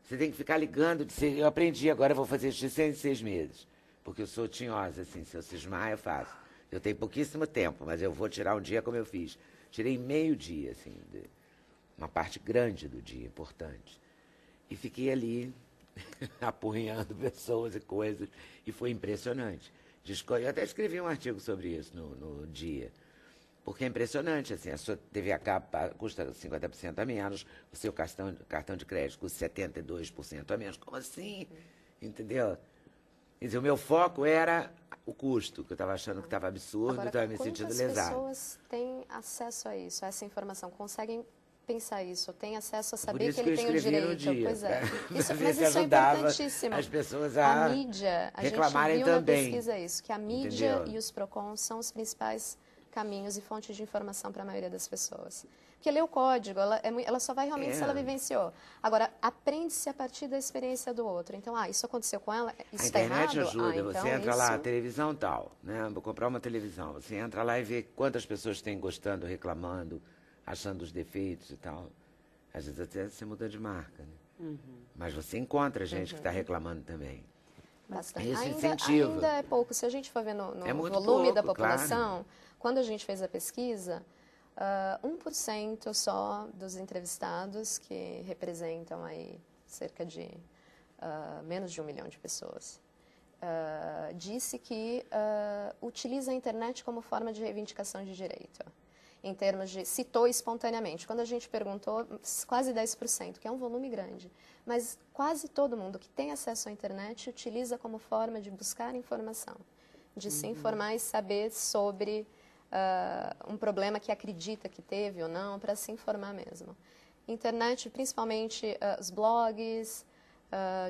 A: Você tem que ficar ligando. Eu aprendi, agora eu vou fazer isso de 6 meses. Porque eu sou tinhosa, assim, se eu cismar, eu faço. Eu tenho pouquíssimo tempo, mas eu vou tirar um dia como eu fiz. Tirei meio dia, assim, uma parte grande do dia, importante. E fiquei ali, apurrinhando pessoas e coisas, e foi impressionante. Eu até escrevi um artigo sobre isso no dia. Porque é impressionante, assim, a sua TV a cabo custa 50% a menos, o seu cartão de crédito custa 72% a menos. Como assim? Entendeu? Quer dizer, o meu foco era o custo, que eu estava achando que estava absurdo, estava me sentindo lesado.
C: Quantas pessoas têm acesso a isso, a essa informação, conseguem pensar isso, têm acesso a saber que ele tem o direito?
A: Pois é.
C: Isso,
A: Mas
C: mas isso é importantíssimo.
A: As pessoas
C: a mídia, a gente viu
A: também.
C: na pesquisa isso, que a mídia
A: Entendeu?
C: e os PROCONs são os principais caminhos e fontes de informação para a maioria das pessoas. Porque ler o código, ela só vai realmente se ela vivenciou. Agora, aprende-se a partir da experiência do outro. Então, isso aconteceu com ela, isso está errado?
A: A internet ajuda,
C: então
A: você entra lá, televisão tal, né? Vou comprar uma televisão. Você entra lá e vê quantas pessoas têm gostando, reclamando, achando os defeitos e tal. Às vezes até você muda de marca, né? Mas você encontra gente que está reclamando também.
C: Bastante.
A: Isso incentiva.
C: Ainda é pouco. Se a gente for ver no
A: É muito
C: volume da
A: pouco,
C: população,
A: claro.
C: quando a gente fez a pesquisa, 1% só dos entrevistados, que representam aí cerca de menos de 1 milhão de pessoas, disse que utiliza a internet como forma de reivindicação de direito. Em termos de, citou espontaneamente. Quando a gente perguntou, quase 10%, que é um volume grande. Mas quase todo mundo que tem acesso à internet utiliza como forma de buscar informação, de se informar e saber sobre um problema que acredita que teve ou não, para se informar mesmo. Internet, principalmente os blogs,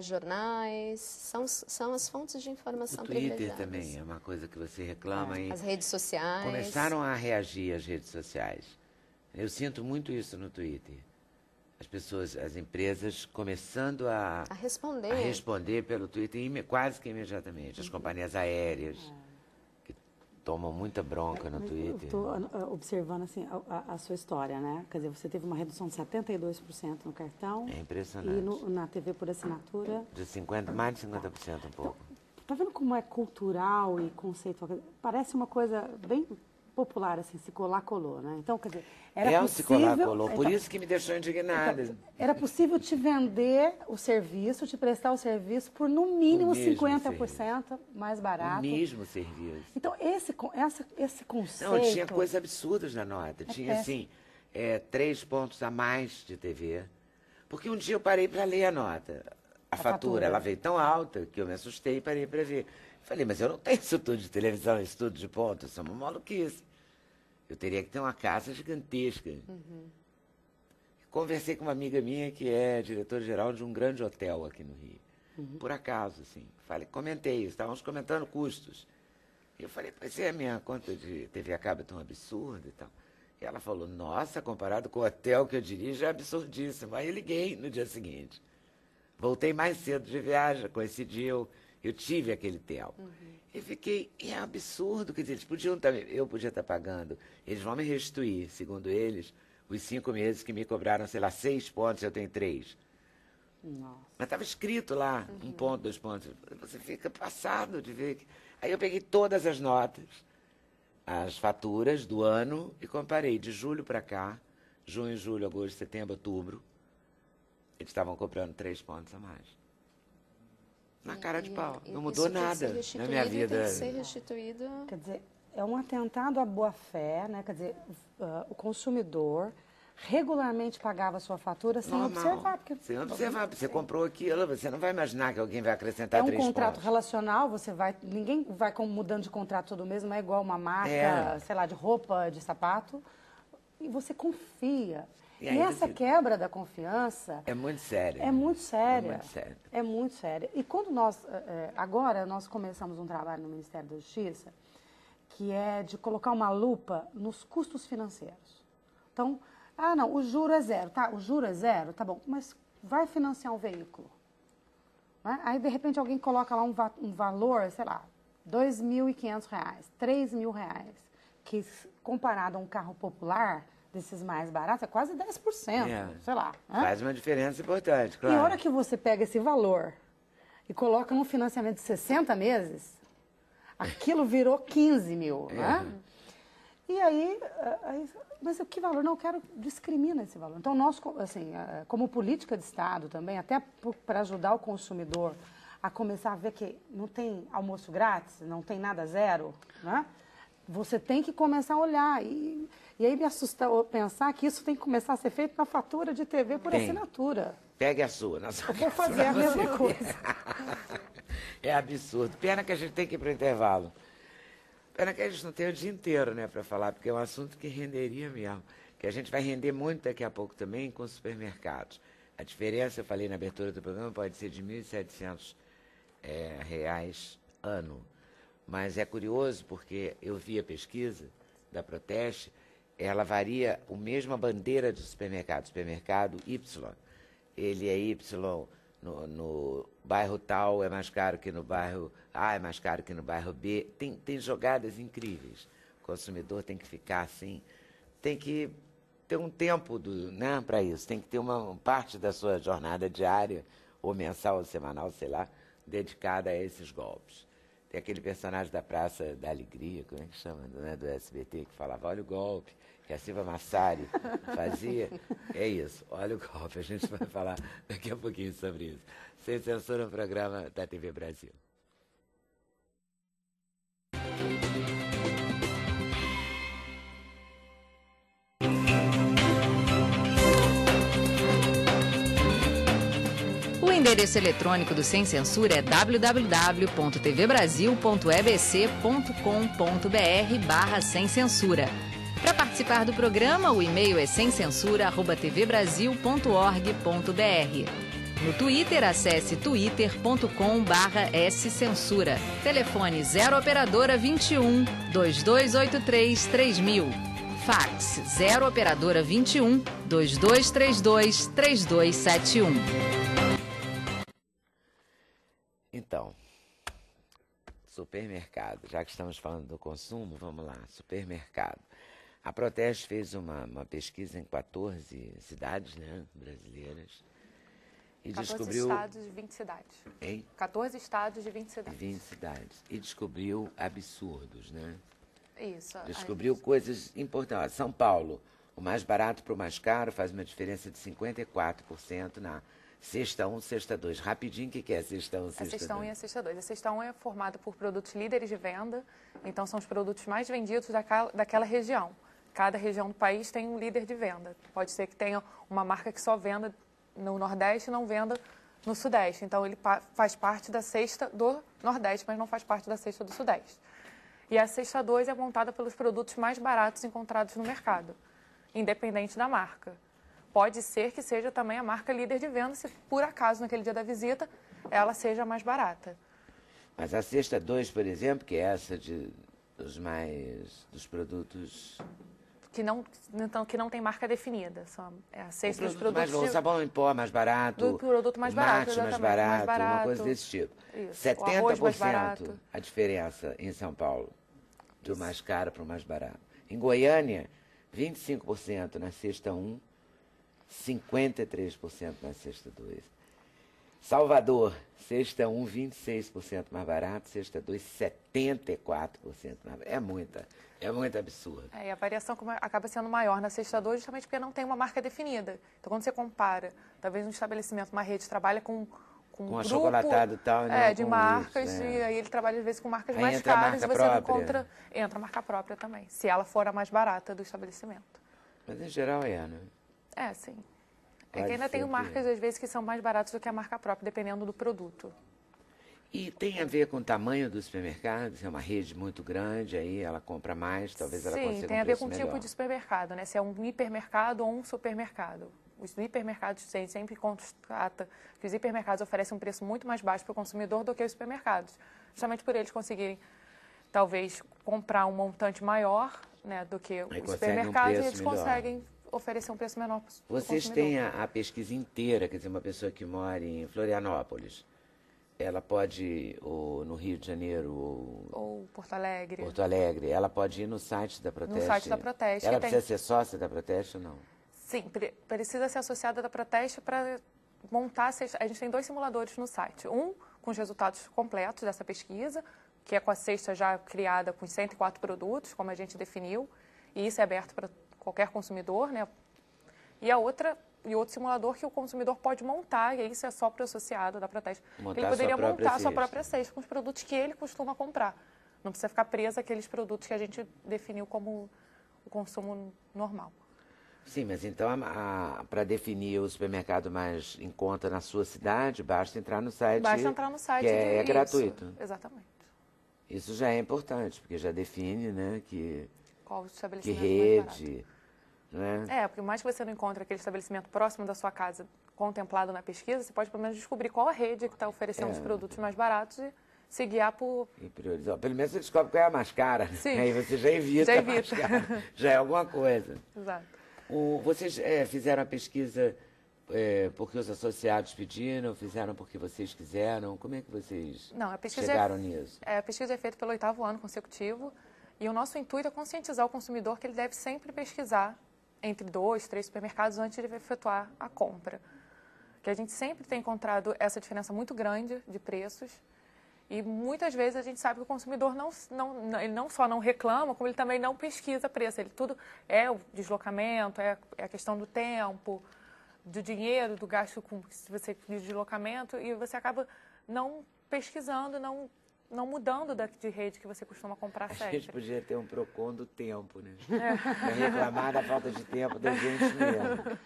C: jornais, são as fontes de informação
A: o Twitter
C: privilegiadas.
A: também é uma coisa que você reclama aí.
C: As redes sociais.
A: Começaram a reagir às redes sociais. Eu sinto muito isso no Twitter. As pessoas, as empresas começando a responder pelo Twitter quase que imediatamente. As companhias aéreas que tomam muita bronca no Twitter.
B: Estou observando assim, a sua história, né? Quer dizer, você teve uma redução de 72% no cartão.
A: É impressionante.
B: E na TV por assinatura.
A: De 50, mais de 50% um pouco.
B: Tá vendo como é cultural e conceitual? Parece uma coisa bem popular, assim, se colar, colou, né? Então, quer dizer, era possível...
A: se colar, colou. Por
B: então,
A: isso que me deixou indignada.
B: Então, era possível te vender o serviço, te prestar o serviço por, no mínimo, 50% mais barato.
A: O mesmo serviço.
B: Então, esse conceito...
A: Não, tinha coisas absurdas na nota. Tinha, assim, 3 pontos a mais de TV. Porque um dia eu parei para ler a nota. A fatura, ela veio tão alta que eu me assustei e parei para ver. Falei, mas eu não tenho isso tudo de televisão, isso tudo de ponto, isso é uma maluquice. Eu teria que ter uma casa gigantesca. Conversei com uma amiga minha que é diretora-geral de um grande hotel aqui no Rio. Por acaso, assim. Comentei isso, estávamos comentando custos. E eu falei, pois é, a minha conta de TV a cabo é tão absurda e tal. E ela falou, nossa, comparado com o hotel que eu dirijo, é absurdíssimo. Aí eu liguei no dia seguinte. Voltei mais cedo de viagem, coincidiu, eu tive aquele tempo. E fiquei, é absurdo, quer dizer, eles podiam eu podia estar pagando, eles vão me restituir, segundo eles, os 5 meses que me cobraram, sei lá, 6 pontos, eu tenho 3.
B: Nossa.
A: Mas estava escrito lá, 1 ponto, 2 pontos. Você fica passado de ver. Aí eu peguei todas as notas, as faturas do ano e comparei de julho para cá, junho, julho, agosto, setembro, outubro. Eles estavam cobrando 3 pontos a mais. Na cara de pau. Não mudou nada na minha vida.
C: Tem que ser restituído.
B: Quer dizer, é um atentado à boa-fé, né? Quer dizer, o consumidor regularmente pagava a sua fatura sem observar. Porque
A: sem observar. Você comprou aquilo, você não vai imaginar que alguém vai acrescentar 3 pontos.
B: É um contrato relacional, ninguém vai mudando de contrato todo mês, não é igual uma marca, sei lá, de roupa, de sapato. E você confia. E essa quebra da confiança...
A: É muito séria.
B: É muito séria.
A: É muito séria.
B: É muito séria. E quando agora nós começamos um trabalho no Ministério da Justiça, que é de colocar uma lupa nos custos financeiros. Então, não, o juro é zero, tá? O juro é zero, tá bom, mas vai financiar um veículo. Né? Aí, de repente, alguém coloca lá um valor, sei lá, R$2.500, R$3.000, que comparado a um carro popular... desses mais baratos, é quase 10%, sei lá. Né?
A: Faz uma diferença importante, claro.
B: E a hora que você pega esse valor e coloca num financiamento de 60 meses, aquilo virou 15 mil, né? E aí, mas que valor? Não, eu quero discriminar esse valor. Então, nós, assim, como política de Estado também, até para ajudar o consumidor a começar a ver que não tem almoço grátis, não tem nada zero, né? Você tem que começar a olhar. E aí me assusta pensar que isso tem que começar a ser feito na fatura de TV por assinatura.
A: Pegue a sua. Eu
B: vou fazer a mesma coisa.
A: É absurdo. Pena que a gente tem que ir para o intervalo. Pena que a gente não tem o dia inteiro, né, para falar, porque é um assunto que renderia mesmo. Que a gente vai render muito daqui a pouco também com os supermercados. A diferença, eu falei na abertura do programa, pode ser de R$ 1.700 ano. Mas é curioso porque eu vi a pesquisa da Proteste, ela varia a mesma bandeira do supermercado. Supermercado Y, ele é Y no bairro tal, é mais caro que no bairro A, é mais caro que no bairro B. Tem jogadas incríveis. O consumidor tem que ficar assim, tem que ter um tempo né, para isso, tem que ter uma parte da sua jornada diária, ou mensal, ou semanal, sei lá, dedicada a esses golpes. Tem aquele personagem da Praça da Alegria, como é que chama, né, do SBT, que falava, olha o golpe, que a Silvia Massari fazia, é isso. Olha o golpe, a gente vai falar daqui a pouquinho sobre isso. Sem Censura, um programa da TV Brasil.
G: O endereço eletrônico do Sem Censura é www.tvbrasil.ebc.com.br/sem censura. Para participar do programa, o e-mail é semcensura@tvbrasil.org.br. No Twitter, acesse twitter.com/scensura. Telefone 0 operadora 21 2283 3000. Fax 0 operadora 21 2232 3271.
A: Então, supermercado, já que estamos falando do consumo, vamos lá, supermercado. A Proteste fez uma pesquisa em 14 cidades, né, brasileiras. E
F: 14
A: descobriu...
F: estados e 20 cidades.
A: Hein?
F: 14 estados e 20 cidades.
A: 20 cidades. E descobriu absurdos, né?
F: Isso.
A: Descobriu coisas importantes. São Paulo, o mais barato para o mais caro faz uma diferença de 54% na Cesta 1, Cesta 2. Rapidinho, o que é Cesta 1, Cesta 2?
F: A Cesta 1 e a Cesta 2. A Cesta 1 é formada por produtos líderes de venda, então são os produtos mais vendidos daquela região. Cada região do país tem um líder de venda. Pode ser que tenha uma marca que só venda no Nordeste e não venda no Sudeste. Então, ele faz parte da cesta do Nordeste, mas não faz parte da cesta do Sudeste. E a Cesta 2 é montada pelos produtos mais baratos encontrados no mercado, independente da marca. Pode ser que seja também a marca líder de venda, se por acaso, naquele dia da visita, ela seja mais barata.
A: Mas a Cesta 2, por exemplo, que é essa dos produtos...
F: Que não tem marca definida. É a cesta dos produtos...
A: Mais, o sabão em pó mais barato,
F: do produto mais
A: o
F: barato,
A: mate mais barato, uma coisa desse tipo.
F: Isso,
A: 70% a diferença em São Paulo, do mais caro para o mais barato. Em Goiânia, 25% na Cesta 1, 53% na Cesta 2. Salvador, Cesta 1, 26% mais barato, Cesta 2, 74% mais barato. É muito absurdo.
F: E a variação acaba sendo maior na Cesta 2 justamente porque não tem uma marca definida. Então, quando você compara, talvez um estabelecimento, uma rede, trabalha com um grupo
A: achocolatado e tal, né,
F: de
A: com
F: marcas,
A: isso,
F: e aí ele trabalha às vezes com marcas
A: aí
F: mais caras e você
A: própria.
F: não encontra... Entra a marca própria também, se ela for a mais barata do estabelecimento.
A: Mas em geral né?
F: Sim.
A: Pode
F: que ainda tem
A: ser
F: marcas, às vezes, que são mais baratas do que a marca própria, dependendo do produto.
A: E tem a ver com o tamanho do supermercado? Se é uma rede muito grande, aí ela compra mais, talvez ela consiga um preço melhor.
F: Sim, tem a ver com o tipo de supermercado, né? Se é um hipermercado ou um supermercado. Os hipermercados sempre constata que os hipermercados oferecem um preço muito mais baixo para o consumidor do que os supermercados. Justamente por eles conseguirem, talvez, comprar um montante maior, né, do que os supermercados, e eles conseguem oferecer um preço menor para o consumidor.
A: Vocês têm a pesquisa inteira, quer dizer, uma pessoa que mora em Florianópolis, ela pode, ou no Rio de Janeiro,
F: ou Porto Alegre.
A: Porto Alegre, ela pode ir no site da Proteste.
F: No site da Proteste.
A: Ela precisa ser sócia da Proteste ou não?
F: Sim, precisa ser associada da Proteste para montar. A gente tem 2 simuladores no site. Um com os resultados completos dessa pesquisa, que é com a cesta já criada com 104 produtos, como a gente definiu, e isso é aberto para qualquer consumidor, né? E outro simulador que o consumidor pode montar, e isso é só para o associado da Proteste. Ele poderia montar a sua própria cesta com os produtos que ele costuma comprar. Não precisa ficar preso àqueles produtos que a gente definiu como o consumo normal.
A: Sim, mas então para definir o supermercado mais em conta na sua cidade, basta entrar no site.
F: Basta entrar no site.
A: Que é gratuito.
F: Exatamente.
A: Isso já é importante, porque já define, né,
F: qual
A: que
F: estabelecimento
A: rede, né?
F: Porque mais que você não encontra aquele estabelecimento próximo da sua casa contemplado na pesquisa, você pode pelo menos descobrir qual a rede que está oferecendo os produtos mais baratos e se guiar por...
A: E priorizar. Pelo menos você descobre qual é a mais cara.
F: Sim.
A: Aí você já evita a mais cara. Já é alguma coisa.
F: Exato.
A: Vocês fizeram a pesquisa porque os associados pediram, fizeram porque vocês quiseram? Como é que vocês chegaram nisso?
F: A pesquisa é feita pelo 8º ano consecutivo e o nosso intuito é conscientizar o consumidor que ele deve sempre pesquisar entre 2, 3 supermercados antes de efetuar a compra. Que a gente sempre tem encontrado essa diferença muito grande de preços E muitas vezes a gente sabe que o consumidor ele não só não reclama, como ele também não pesquisa preço. Ele tudo é o deslocamento, é a questão do tempo, do dinheiro, do gasto com você de deslocamento, e você acaba não pesquisando, não mudando de rede que você costuma comprar sempre.
A: A gente podia ter um PROCON do tempo, né? Pra reclamar da falta de tempo da gente mesmo.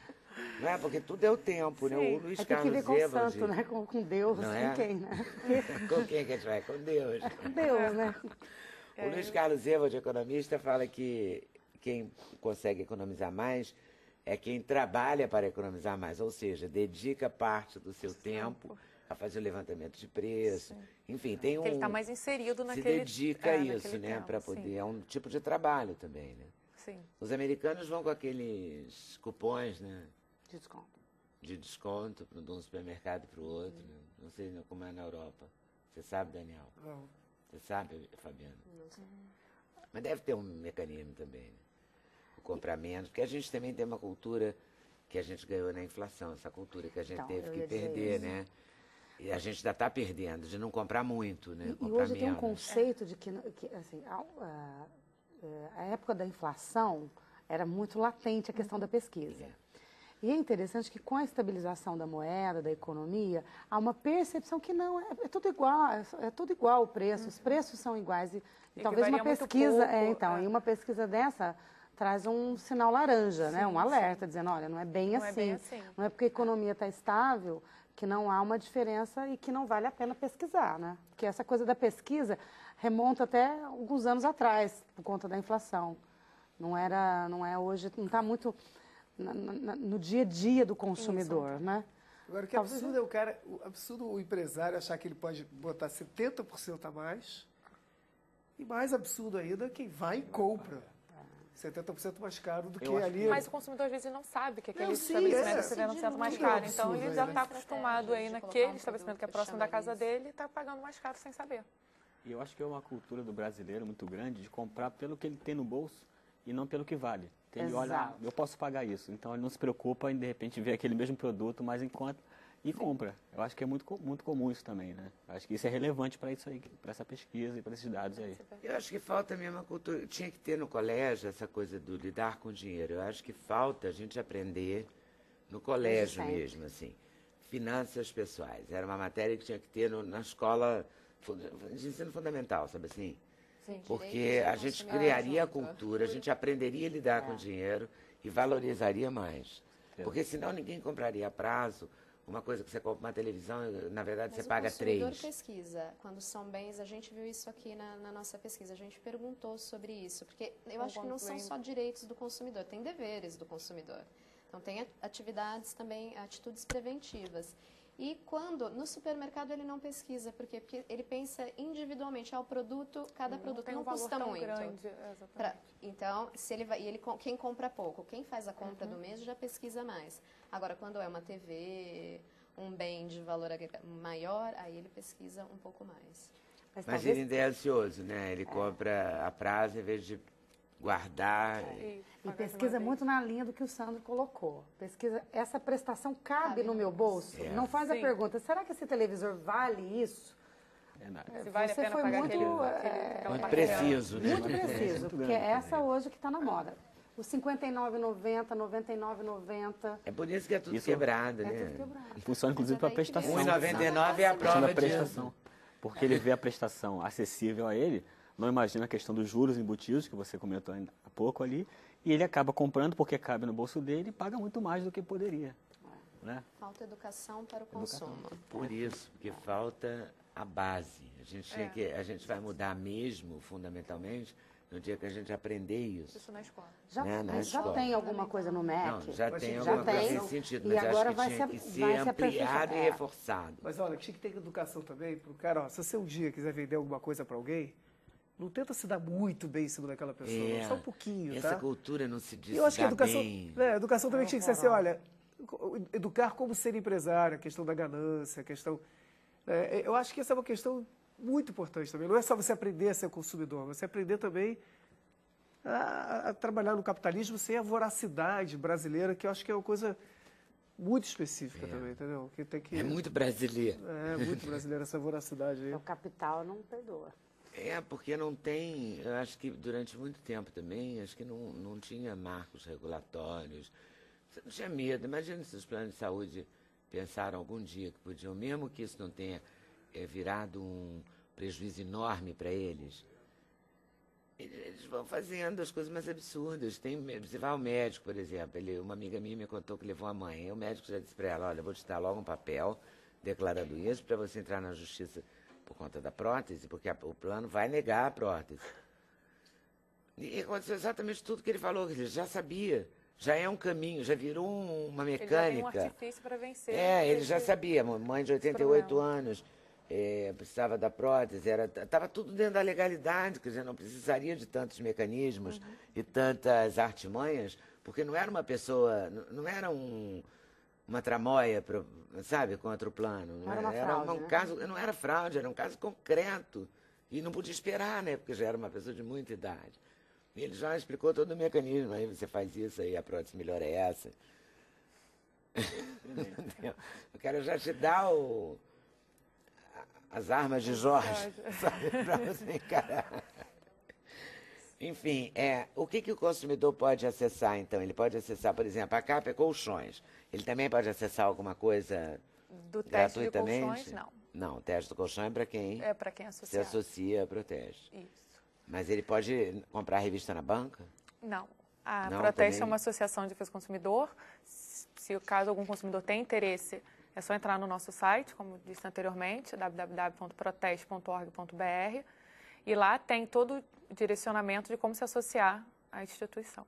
A: Não é? Porque tudo é o tempo, né? O Luiz
B: Tem
A: Carlos
B: que ver com o
A: Evald,
B: santo, né? Com Deus,
A: não
B: com
A: é?
B: quem, né?
A: Com quem que a gente vai? Com Deus.
B: Com Deus, né?
A: O Luiz Carlos Evald, economista, fala que quem consegue economizar mais é quem trabalha para economizar mais, ou seja, dedica parte do seu tempo a fazer o levantamento de preço.
F: Sim.
A: Enfim, tem
F: Porque ele está mais inserido
A: se
F: naquele...
A: dedica a isso,
F: naquele
A: né?
F: tempo,
A: Para poder...
F: sim.
A: É um tipo de trabalho também, né?
F: Sim.
A: Os americanos vão com aqueles cupons, né?
B: Desconto.
A: De desconto de um supermercado para o outro. Né? Não sei como é na Europa. Você sabe, Daniel?
E: Não.
A: Você sabe, Fabiana? Não sei. Mas deve ter um mecanismo também, né? O comprar menos, porque a gente também tem uma cultura que a gente ganhou na inflação, essa cultura que a gente
B: Então,
A: teve
B: eu
A: que
B: ia dizer
A: perder,
B: isso.
A: né? E a gente ainda está perdendo, de não comprar muito, né?
B: E
A: Comprar
B: hoje tem um
A: menos.
B: conceito de que assim, a época da inflação era muito latente a questão da pesquisa. E é interessante que com a estabilização da moeda, da economia, há uma percepção que não, é tudo igual, é tudo igual o preço, os preços são iguais. E
F: que
B: talvez uma
F: varia muito
B: pesquisa,
F: pouco,
B: e uma pesquisa dessa traz um sinal laranja, né? Um alerta, dizendo, olha, não é bem
F: Não
B: assim.
F: é bem assim.
B: Não é porque a economia está estável que não há uma diferença e que não vale a pena pesquisar, né? Porque essa coisa da pesquisa remonta até alguns anos atrás, por conta da inflação. Não é hoje, não está muito no dia a dia do consumidor, né?
E: Agora, o que absurdo é absurdo o empresário achar que ele pode botar 70% a mais. E mais absurdo ainda, quem vai e compra 70% mais caro do que ali.
F: Mas o consumidor às vezes não sabe que aquele
E: Não, sim,
F: estabelecimento
E: é.
F: é 70% mais
E: Tudo
F: caro.
E: é
F: Então
E: absurdo,
F: ele já
E: né?
F: está acostumado aí naquele estabelecimento que é próximo da casa dele e está pagando mais caro sem saber.
D: E eu acho que é uma cultura do brasileiro muito grande de comprar pelo que ele tem no bolso e não pelo que vale. Então, ele olha, eu posso pagar isso. Então ele não se preocupa em de repente ver aquele mesmo produto, mas enquanto e compra. Eu acho que é muito comum isso também, né? Eu acho que isso é relevante para isso aí, para essa pesquisa e para esses dados aí.
A: Eu acho que falta mesmo a cultura. Tinha que ter no colégio essa coisa do lidar com dinheiro. Eu acho que falta a gente aprender no colégio mesmo, assim. Finanças pessoais. Era uma matéria que tinha que ter na escola de ensino fundamental, sabe assim?
C: Sim,
A: porque a gente criaria a cultura, a gente aprenderia a lidar com o dinheiro e valorizaria mais. Porque senão ninguém compraria a prazo uma coisa que você compra uma televisão, na verdade
C: Mas
A: você paga 3.
C: o consumidor pesquisa, quando são bens, a gente viu isso aqui na nossa pesquisa, a gente perguntou sobre isso, porque eu acho que não são só direitos do consumidor, tem deveres do consumidor. Então tem atividades também, atitudes preventivas. E quando, no supermercado ele não pesquisa, porque ele pensa individualmente, o produto, cada produto não custa muito.
F: Grande,
C: então, se ele vai, quem compra pouco, quem faz a compra do mês já pesquisa mais. Agora, quando é uma TV, um bem de valor maior, aí ele pesquisa um pouco mais.
A: Mas ele ainda é ansioso, né? Ele compra a prazo em vez de guardar.
B: E pesquisa muito na linha do que o Sandro colocou. Pesquisa, essa prestação cabe no meu bolso? Não faz a pergunta, será que esse televisor vale isso?
F: Se vale a pena
B: foi
F: pagar
A: muito preciso, né?
B: Muito preciso, porque é essa hoje que está na moda. Os R$ 59,90, R$ 99,90.
A: É por isso que é tudo quebrado, né?
B: Tudo quebrado.
D: Funciona inclusive para prestação.
A: R$ 1,99 é a prova de
D: prestação. Porque ele vê a prestação acessível a ele, não imagina a questão dos juros embutidos, que você comentou há pouco ali, e ele acaba comprando porque cabe no bolso dele e paga muito mais do que poderia. Né?
C: Falta educação para o consumo.
A: Por isso, porque falta a base. A gente vai mudar mesmo, fundamentalmente, no dia que a gente aprender isso.
F: Isso na escola.
B: Já tem alguma coisa no MEC?
A: Não, já tem alguma coisa nesse sentido, mas
B: agora
A: acho que tinha que ser ampliado e reforçado.
E: Mas olha, tinha que ter educação também para o cara, se você um dia quiser vender alguma coisa para alguém, não tenta se dar muito bem em cima daquela pessoa, só um pouquinho,
A: essa
E: tá?
A: cultura não se diz.
E: Eu acho que a educação também tinha que ser assim, olha, educar como ser empresário, a questão da ganância, a questão... eu acho que essa é uma questão muito importante também. Não é só você aprender a ser consumidor, você aprender também a trabalhar no capitalismo sem a voracidade brasileira, que eu acho que é uma coisa muito específica também, entendeu? Que tem que...
A: É muito brasileiro.
E: É muito brasileira essa voracidade aí.
B: O capital não perdoa.
A: Porque não tem, eu acho que durante muito tempo também, acho que não tinha marcos regulatórios. Você não tinha medo. Imagina se os planos de saúde pensaram algum dia que podiam, mesmo que isso não tenha virado um prejuízo enorme para eles, eles vão fazendo as coisas mais absurdas. Você vai ao médico, por exemplo, uma amiga minha me contou que levou a mãe, e o médico já disse para ela, olha, vou te dar logo um papel declarando isso para você entrar na justiça por conta da prótese, porque o plano vai negar a prótese. E aconteceu exatamente tudo que ele falou, que ele já sabia, já é um caminho, já virou uma mecânica.
F: Ele já tem um artifício para vencer.
A: Ele já sabia, mãe de 88 anos, precisava da prótese, estava tudo dentro da legalidade, quer dizer, não precisaria de tantos mecanismos e tantas artimanhas, porque não era uma pessoa, não era uma tramóia, sabe, contra o plano.
B: Não era uma fraude, né?
A: Caso, não era fraude, era um caso concreto. E não podia esperar, né? Porque já era uma pessoa de muita idade. E ele já explicou todo o mecanismo. Aí você faz isso, aí a prótese melhor é essa. Eu quero já te dar as armas de Jorge, sabe, para você encarar. Enfim, o que o consumidor pode acessar, então? Ele pode acessar, por exemplo, a capa é colchões. Ele também pode acessar alguma coisa
F: do teste
A: gratuitamente?
F: De colchões, não.
A: Não, o teste do colchão é para quem?
F: É para quem
A: se associa para o teste.
F: Isso.
A: Mas ele pode comprar a revista na banca?
F: Não. A
A: Não,
F: Proteste
A: também...
F: é uma associação de defesa do consumidor. Se caso algum consumidor tenha interesse, é só entrar no nosso site, como disse anteriormente, www.proteste.org.br, e lá tem todo o direcionamento de como se associar à instituição.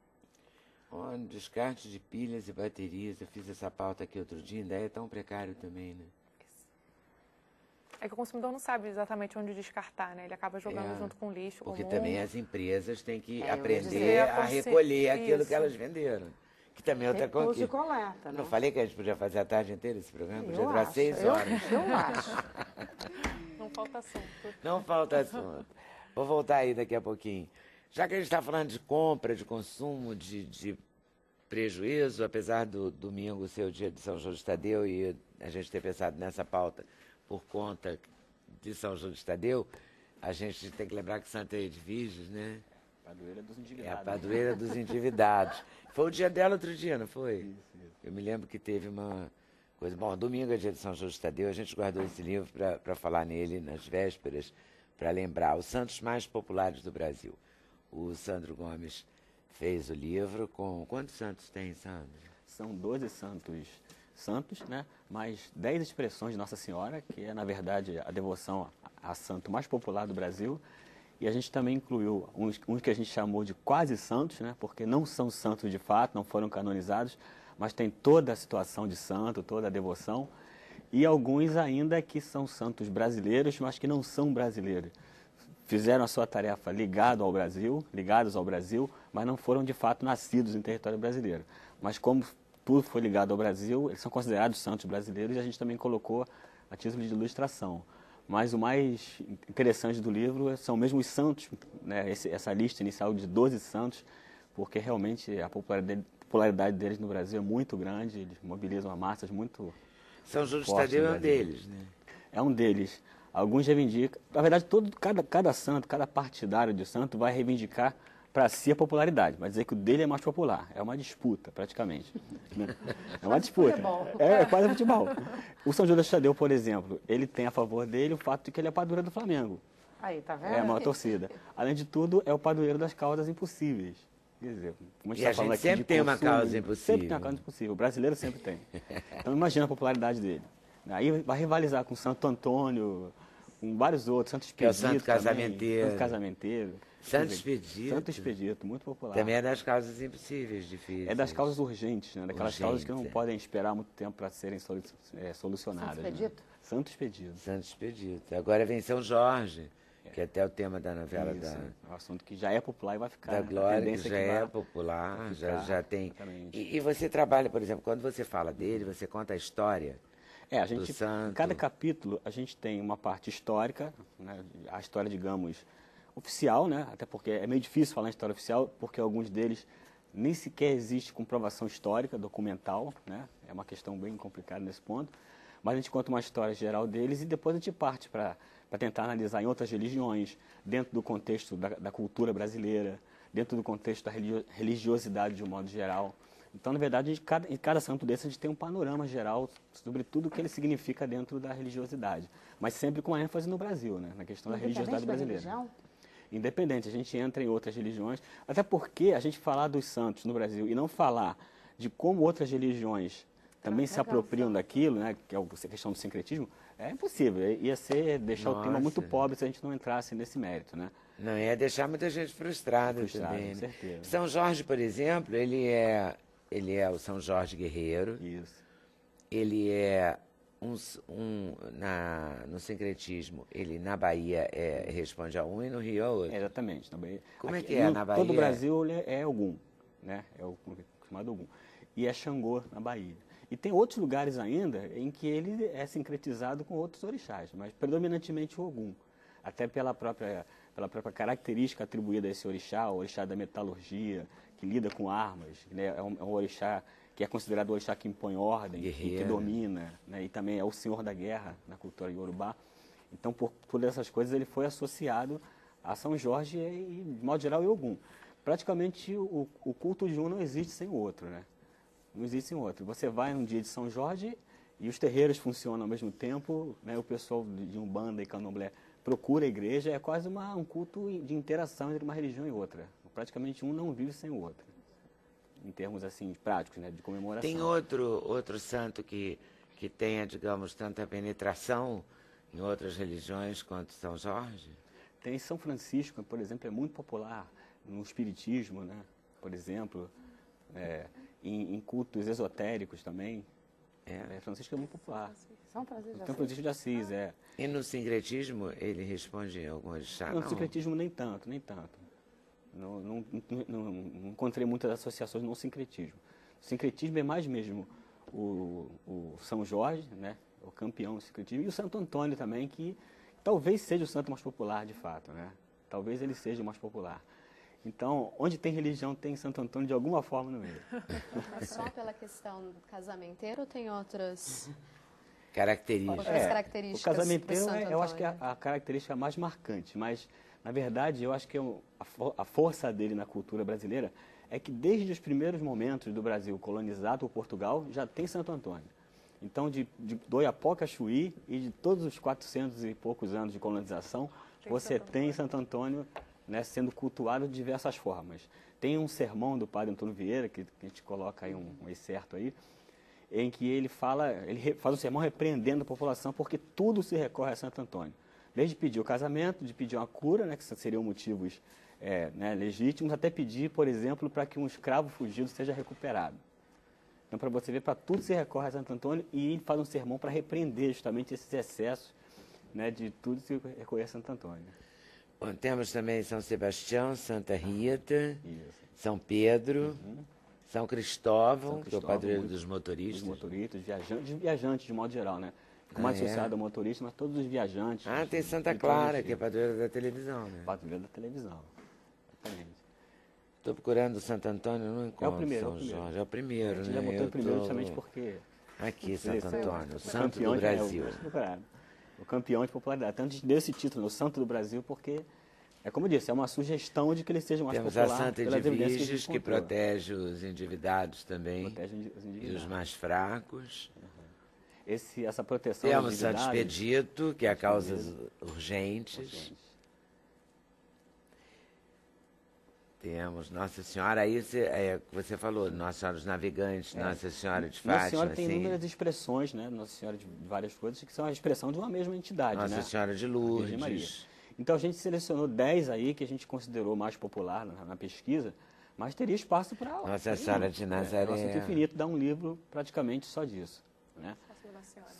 A: Descarte de pilhas e baterias, eu fiz essa pauta aqui outro dia, ainda é tão precário também, né?
F: É que o consumidor não sabe exatamente onde descartar, né? Ele acaba jogando junto com o lixo.
A: Porque
F: comum.
A: também as empresas têm que aprender a recolher aquilo que elas venderam. Que também é outra coisa.
B: De coleta,
A: não falei que a gente podia fazer a tarde inteira esse programa? Podia
B: Eu
A: durar
B: acho,
A: 6 horas.
B: Eu acho.
F: Não falta assunto.
A: Não falta assunto. Vou voltar aí daqui a pouquinho. Já que a gente está falando de compra, de consumo, de prejuízo, apesar do domingo ser o dia de São João de Tadeu e a gente ter pensado nessa pauta por conta de São João de Tadeu, a gente tem que lembrar que Santa Edviges, né?
D: Padroeira dos endividados.
A: É a padroeira dos endividados. Foi o dia dela outro dia, não foi?
D: Isso.
A: Eu me lembro que teve uma coisa... Bom, domingo é dia de São João de Tadeu, a gente guardou esse livro para falar nele nas vésperas, para lembrar os santos mais populares do Brasil. O Sandro Gomes fez o livro com... Quantos santos tem, Sandro?
D: São 12 santos, né? Mais 10 expressões de Nossa Senhora, que é, na verdade, a devoção a santo mais popular do Brasil. E a gente também incluiu uns que a gente chamou de quase santos, né? Porque não são santos de fato, não foram canonizados, mas tem toda a situação de santo, toda a devoção. E alguns ainda que são santos brasileiros, mas que não são brasileiros. Fizeram a sua tarefa ligados ao Brasil, mas não foram de fato nascidos em território brasileiro. Mas como tudo foi ligado ao Brasil, eles são considerados santos brasileiros e a gente também colocou a título de ilustração. Mas o mais interessante do livro são mesmo os santos, né? Essa lista inicial de 12 santos, porque realmente a popularidade deles no Brasil é muito grande, eles mobilizam massas muito
A: São João de Tadeu é um deles, né?
D: É um deles. Alguns reivindicam, na verdade, cada santo, cada partidário de santo vai reivindicar para si a popularidade, vai dizer que o dele é mais popular. É uma disputa, praticamente. Né? É uma disputa. É quase futebol. O São João de Tadeu, por exemplo, ele tem a favor dele o fato de que ele é padroeiro do Flamengo.
B: Aí, tá vendo?
D: É a maior torcida. Além de tudo, é o padroeiro das causas impossíveis. Quer dizer, como a gente
A: E a gente sempre tem uma causa impossível.
D: Sempre tem uma causa impossível. O brasileiro sempre tem. Então, imagina a popularidade dele. Aí vai rivalizar com Santo Antônio, com vários outros, Santo Expedito.
A: Que é o Santo Casamenteiro.
D: Santo Casamenteiro.
A: Santo Expedito.
D: Santo Expedito, muito popular.
A: Também é das causas impossíveis, difíceis.
D: É das causas urgentes, né? Daquelas causas que não podem esperar muito tempo para serem solucionadas.
B: Santo Expedito?
D: Né? Santo Expedito.
A: Santo Expedito. Agora vem São Jorge, que é até o tema da novela
D: Isso, é um assunto que já é popular e vai ficar.
A: Da Glória, que já é popular, já tem. E você trabalha, por exemplo, quando você fala dele, você conta a história.
D: A gente, em cada capítulo, a gente tem uma parte histórica, né, a história, digamos, oficial, né, até porque é meio difícil falar em história oficial, porque alguns deles nem sequer existe comprovação histórica, documental, né? É uma questão bem complicada nesse ponto, mas a gente conta uma história geral deles e depois a gente parte para tentar analisar em outras religiões, dentro do contexto da cultura brasileira, dentro do contexto da religiosidade de um modo geral. Então, na verdade, em cada santo desse a gente tem um panorama geral sobre tudo o que ele significa dentro da religiosidade, mas sempre com ênfase no Brasil, né? Na questão da religiosidade brasileira.
B: Religião?
D: Independente, a gente entra em outras religiões, até porque a gente falar dos santos no Brasil e não falar de como outras religiões também se apropriam daquilo, né, que é a questão do sincretismo, é impossível. Ia ser deixar o tema muito pobre se a gente não entrasse nesse mérito, né?
A: Não, ia deixar muita gente frustrada também.
D: Com certeza.
A: São Jorge, por exemplo, ele é o São Jorge guerreiro.
D: Isso.
A: Ele é no sincretismo, ele na Bahia responde a um e no Rio a outro.
D: Exatamente. Na Bahia.
A: Como é que é na Bahia?
D: Todo o Brasil ele é Ogum, né? É o chamado Ogum. E é Xangô na Bahia. E tem outros lugares ainda em que ele é sincretizado com outros orixás, mas predominantemente o Ogum. Até pela própria característica atribuída a esse orixá, o orixá da metalurgia, que lida com armas, né? É um orixá que é considerado o orixá que impõe ordem, que domina, né? E também é o senhor da guerra na cultura iorubá. Então, por essas coisas, ele foi associado a São Jorge e, de modo geral, e Ogum. Praticamente, o culto de um não existe sem o outro, né? Não existe sem o outro. Você vai num dia de São Jorge e os terreiros funcionam ao mesmo tempo, né? O pessoal de Umbanda e Candomblé procura a igreja, é quase um culto de interação entre uma religião e outra. Praticamente um não vive sem o outro, em termos assim práticos, né, de comemoração.
A: Tem outro santo que tenha, digamos, tanta penetração em outras religiões quanto São Jorge?
D: Tem São Francisco, por exemplo, é muito popular no espiritismo, né? Por exemplo, em cultos esotéricos também. Francisco é muito popular.
B: São Francisco de
D: São Francisco de Assis,
A: E no sincretismo ele responde a algum orixá?
D: No sincretismo nem tanto. Não encontrei muitas associações no sincretismo. O sincretismo é mais mesmo o São Jorge, né, o campeão do sincretismo, e o Santo Antônio também, que talvez seja o santo mais popular de fato, né? Talvez ele seja o mais popular. Então, onde tem religião, tem Santo Antônio de alguma forma no meio.
C: Mas só pela questão casamenteira ou tem outras
A: características?
C: Outras características
D: o casamenteiro,
C: do Santo
D: eu acho que é
C: Antônio?
D: a característica mais marcante, mas, na verdade, eu acho que a força dele na cultura brasileira é que desde os primeiros momentos do Brasil colonizado por Portugal, já tem Santo Antônio. Então, do Oiapoque a Chuí e de todos os 400 e poucos anos de colonização, você tem Santo Antônio, né, sendo cultuado de diversas formas. Tem um sermão do padre Antônio Vieira, que a gente coloca aí um excerto aí, em que ele faz um sermão repreendendo a população, porque tudo se recorre a Santo Antônio. Desde pedir o casamento, de pedir uma cura, né, que seriam motivos legítimos, até pedir, por exemplo, para que um escravo fugido seja recuperado. Então, para você ver, para tudo se recorre a Santo Antônio, e ele faz um sermão para repreender justamente esses excessos, né, de tudo se recorrer a Santo Antônio.
A: Bom, temos também São Sebastião, Santa Rita, São Pedro, São Cristóvão, que é o padroeiro dos motoristas.
D: Dos motoristas, viajantes de modo geral, né? Mais associado ao motorista, mas todos os viajantes.
A: Tem Santa Clara, que é padroeira da televisão, né?
D: Padroeira da televisão, exatamente.
A: Estou procurando o Santo Antônio, não encontro.
D: É o primeiro.
A: São Jorge, é o primeiro,
D: A gente
A: né?
D: já botou o primeiro justamente porque...
A: Aqui, Santo Antônio, o santo
D: campeão
A: do Brasil.
D: O campeão de popularidade. Tanto a gente deu esse título, o Santo do Brasil, porque, como eu disse, é uma sugestão de que ele seja mais popular.
A: Temos a Santa
D: pelas evidências
A: Edviges, que protege os endividados também, e os mais fracos.
D: Essa proteção
A: Temos Santo Expedito, que é a causas urgentes. Temos Nossa Senhora, aí você falou, Nossa Senhora dos Navegantes, Nossa Senhora de Fátima.
D: Nossa Senhora tem
A: assim.
D: inúmeras expressões, né? Nossa Senhora de várias coisas, que são a expressão de uma mesma entidade,
A: Nossa
D: né?
A: Senhora de
D: Virgem Maria.
A: Lourdes.
D: Então a gente selecionou 10 aí que a gente considerou mais popular na pesquisa, mas teria espaço para...
A: Nossa Senhora de Nazaré.
D: Nosso Infinito dá um livro praticamente só disso, né?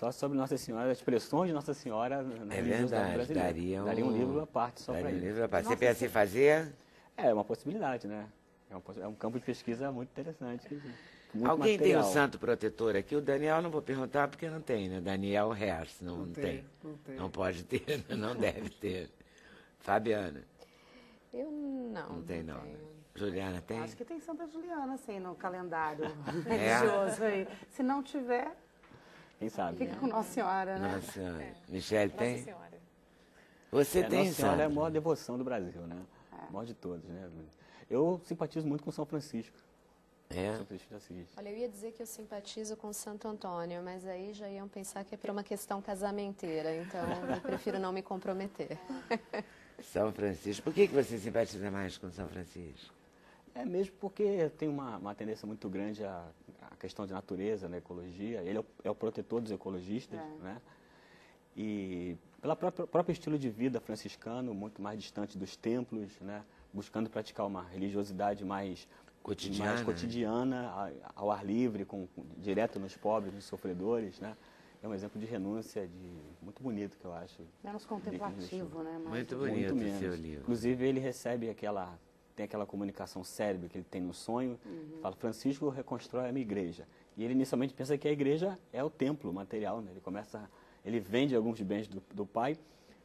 D: Só sobre Nossa Senhora, as expressões de Nossa Senhora na religiosidade brasileira. Daria um livro à parte só para isso.
A: Você pensa em fazer?
D: É uma possibilidade, né? É um campo de pesquisa muito interessante. Muito
A: Alguém
D: material.
A: tem um santo protetor aqui? O Daniel não vou perguntar porque não tem, né? Daniel Hers, não tem. Não pode ter, não deve ter. Fabiana?
C: Eu não.
A: Não tem, não.
C: tenho.
A: Juliana, tem?
B: Acho que tem Santa Juliana, assim, no calendário religioso aí. Se não tiver,
D: Quem sabe?
B: fica com Nossa Senhora, né?
A: Nossa Senhora. Michele, tem?
F: Nossa Senhora.
A: Você tem,
D: Nossa Senhora é a
A: Sandra?
D: maior devoção do Brasil, né? A maior de todos, né? Eu simpatizo muito com São Francisco.
A: É?
D: São Francisco de Assis.
C: Olha, eu ia dizer que eu simpatizo com Santo Antônio, mas aí já iam pensar que é por uma questão casamenteira, então eu prefiro não me comprometer.
A: São Francisco. Por que você simpatiza mais com São Francisco?
D: É mesmo porque tem uma tendência muito grande à questão de natureza, né, ecologia. Ele é o protetor dos ecologistas, né? E pelo próprio estilo de vida franciscano, muito mais distante dos templos, né? Buscando praticar uma religiosidade mais cotidiana, ao ar livre, direto nos pobres, nos sofredores, né? É um exemplo de renúncia muito bonito, que eu acho.
B: Menos contemplativo, né?
A: Muito bonito o seu livro.
D: Inclusive, ele recebe tem aquela comunicação cérebro que ele tem no sonho. Fala, Francisco reconstrói a minha igreja. E ele inicialmente pensa que a igreja é o templo material, né? Ele vende alguns bens do pai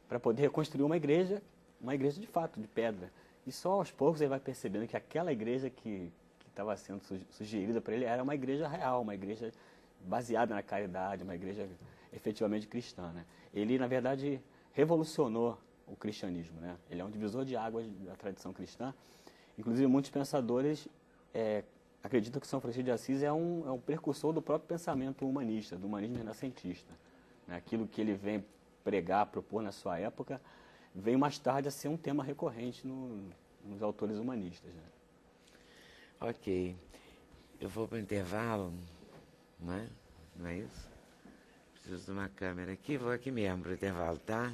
D: para poder reconstruir uma igreja de fato, de pedra. E só aos poucos ele vai percebendo que aquela igreja que estava sendo sugerida para ele era uma igreja real, uma igreja baseada na caridade, uma igreja efetivamente cristã, né? Ele, na verdade, revolucionou o cristianismo, né? Ele é um divisor de águas da tradição cristã. Inclusive, muitos pensadores acreditam que São Francisco de Assis é um precursor do próprio pensamento humanista, do humanismo renascentista, né? Aquilo que ele vem pregar, propor na sua época, veio mais tarde a ser um tema recorrente nos autores humanistas, né?
A: Ok. Eu vou para o intervalo, não é? Não é isso? Preciso de uma câmera aqui, vou aqui mesmo para o intervalo, tá?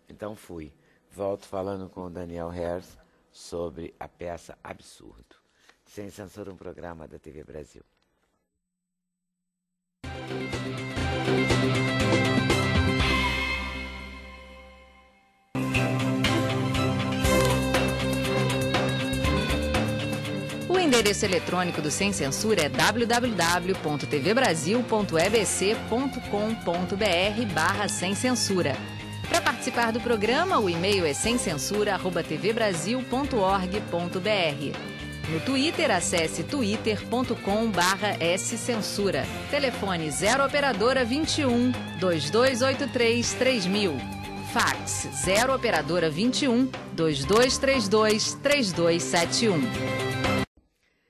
A: Então fui. Volto falando com o Daniel Herz sobre a peça Absurdo. Sem Censura, um programa da TV Brasil.
G: O endereço eletrônico do Sem Censura é www.tvbrasil.ebc.com.br/sem censura. Para participar do programa, o e-mail é semcensura@tvbrasil.org.br. No Twitter, acesse twitter.com/scensura. Telefone 0 operadora 21 2283 3000. Fax 0 operadora 21 2232 3271.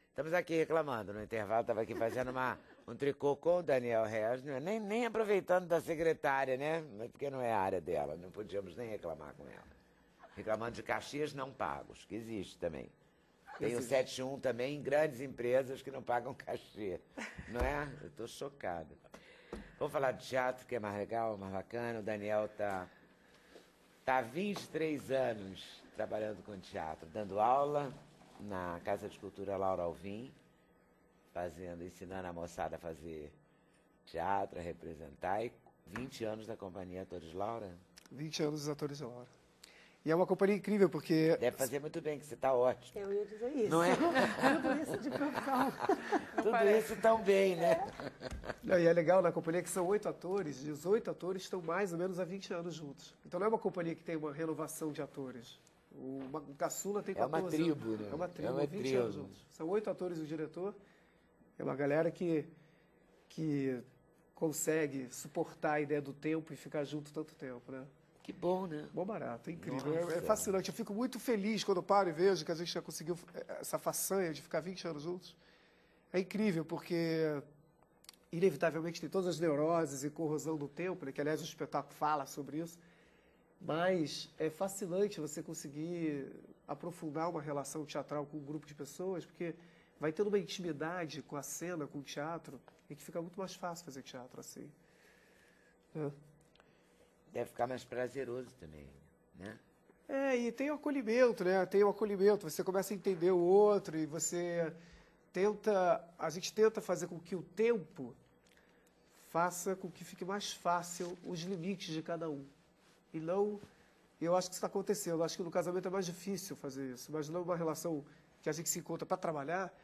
A: Estamos aqui reclamando no intervalo, estava aqui fazendo um tricô com o Daniel Reis, nem aproveitando da secretária, né? Porque não é a área dela, não podíamos nem reclamar com ela. Reclamando de caxias não pagos, que existe também. Tem o 71 também em grandes empresas que não pagam cachê, não é? Eu estou chocada. Vamos falar de teatro, que é mais legal, mais bacana. O Daniel está há 23 anos trabalhando com teatro, dando aula na Casa de Cultura Laura Alvim, ensinando a moçada a fazer teatro, a representar, e 20 anos da companhia Atores Laura.
E: 20 anos dos Atores Laura. E é uma companhia incrível, porque...
A: Deve fazer muito bem, que você está ótimo.
B: Eu ia dizer isso.
A: Não é?
B: Tudo isso de profissão.
A: Tudo isso tão bem, né?
E: Não, e é legal na companhia que são 8 atores, e os 8 atores estão mais ou menos há 20 anos juntos. Então não é uma companhia que tem uma renovação de atores. O caçula tem 14 anos.
A: É uma tribo, né?
E: É uma tribo,
A: É uma
E: 20
A: tribo.
E: anos juntos. São 8 atores e o diretor. É uma galera que consegue suportar a ideia do tempo e ficar junto tanto tempo, né?
A: Que bom, né?
E: Bom barato, é incrível.
A: Nossa.
E: É fascinante. Eu fico muito feliz quando eu paro e vejo que a gente já conseguiu essa façanha de ficar 20 anos juntos. É incrível, porque inevitavelmente tem todas as neuroses e corrosão do tempo, né? Que aliás o espetáculo fala sobre isso. Mas é fascinante você conseguir aprofundar uma relação teatral com um grupo de pessoas, porque vai tendo uma intimidade com a cena, com o teatro, e que fica muito mais fácil fazer teatro assim.
A: Deve ficar mais prazeroso também, né?
E: E tem o acolhimento, né? Tem o acolhimento, você começa a entender o outro e a gente tenta fazer com que o tempo faça com que fique mais fácil os limites de cada um. E não, eu acho que isso está acontecendo. Eu acho que no casamento é mais difícil fazer isso. Mas não uma relação que a gente se encontra para trabalhar,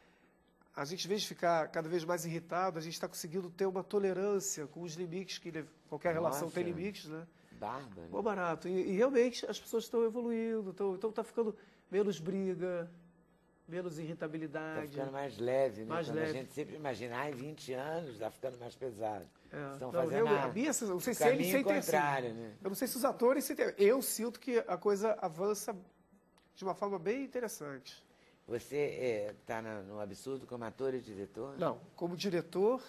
E: a gente, em vez de ficar cada vez mais irritado, a gente está conseguindo ter uma tolerância com os limites, que qualquer relação tem limites, né?
A: Bárbaro.
E: Bom barato. E realmente as pessoas estão evoluindo, então está ficando menos briga, menos irritabilidade.
A: Tá ficando mais leve, né?
E: Mais
A: Quando
E: leve.
A: a gente sempre imagina, ai, 20 anos, tá ficando mais pesado. Estão
E: Não,
A: fazendo
E: a minha, não sei se eles
A: caminho
E: sentem
A: contrário,
E: assim.
A: né?
E: Eu não sei se os atores sentem. Eu sinto que a coisa avança de uma forma bem interessante.
A: Você está no Absurdo como ator e diretor?
E: Não, como diretor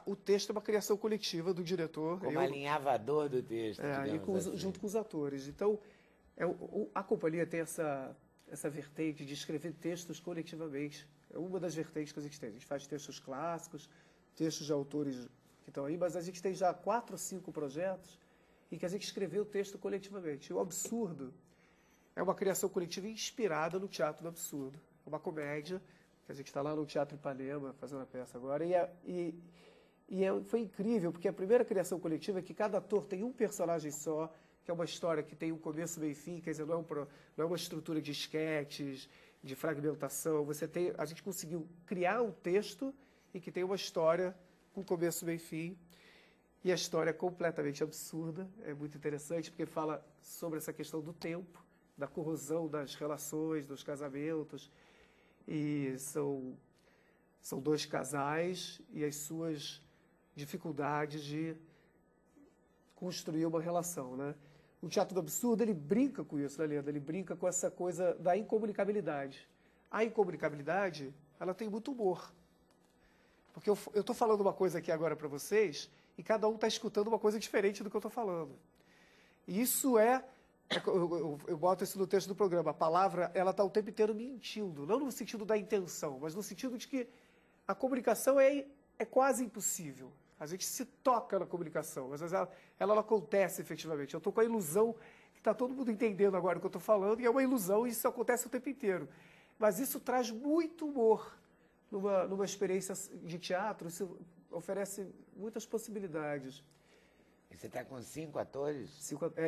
E: o texto é uma criação coletiva do diretor.
A: Como alinhavador do texto,
E: assim. Junto com os atores. Então, a companhia tem essa vertente de escrever textos coletivamente. É uma das vertentes que a gente tem. A gente faz textos clássicos, textos de autores que estão aí, mas a gente tem já 4 ou 5 projetos em que a gente escreveu o texto coletivamente. O Absurdo é uma criação coletiva inspirada no Teatro do Absurdo. É uma comédia, que a gente está lá no Teatro Ipanema fazendo a peça agora. Foi incrível, porque a primeira criação coletiva é que cada ator tem um personagem só, que é uma história que tem um começo, meio e fim, quer dizer, não é uma estrutura de esquetes, de fragmentação. A gente conseguiu criar um texto e que tem uma história com começo, meio e fim. E a história é completamente absurda, é muito interessante, porque fala sobre essa questão do tempo, da corrosão das relações, dos casamentos. E são 2 casais e as suas dificuldades de construir uma relação, né? O Teatro do Absurdo, ele brinca com isso, né, Leandro? Ele brinca com essa coisa da incomunicabilidade. A incomunicabilidade, ela tem muito humor. Porque eu estou falando uma coisa aqui agora para vocês e cada um está escutando uma coisa diferente do que eu estou falando. E isso eu boto isso no texto do programa, a palavra, ela está o tempo inteiro mentindo, não no sentido da intenção, mas no sentido de que a comunicação é quase impossível. A gente se toca na comunicação, mas ela não acontece efetivamente. Eu estou com a ilusão que está todo mundo entendendo agora o que eu estou falando, e é uma ilusão e isso acontece o tempo inteiro. Mas isso traz muito humor numa experiência de teatro, isso oferece muitas possibilidades.
A: E você está com 5 atores?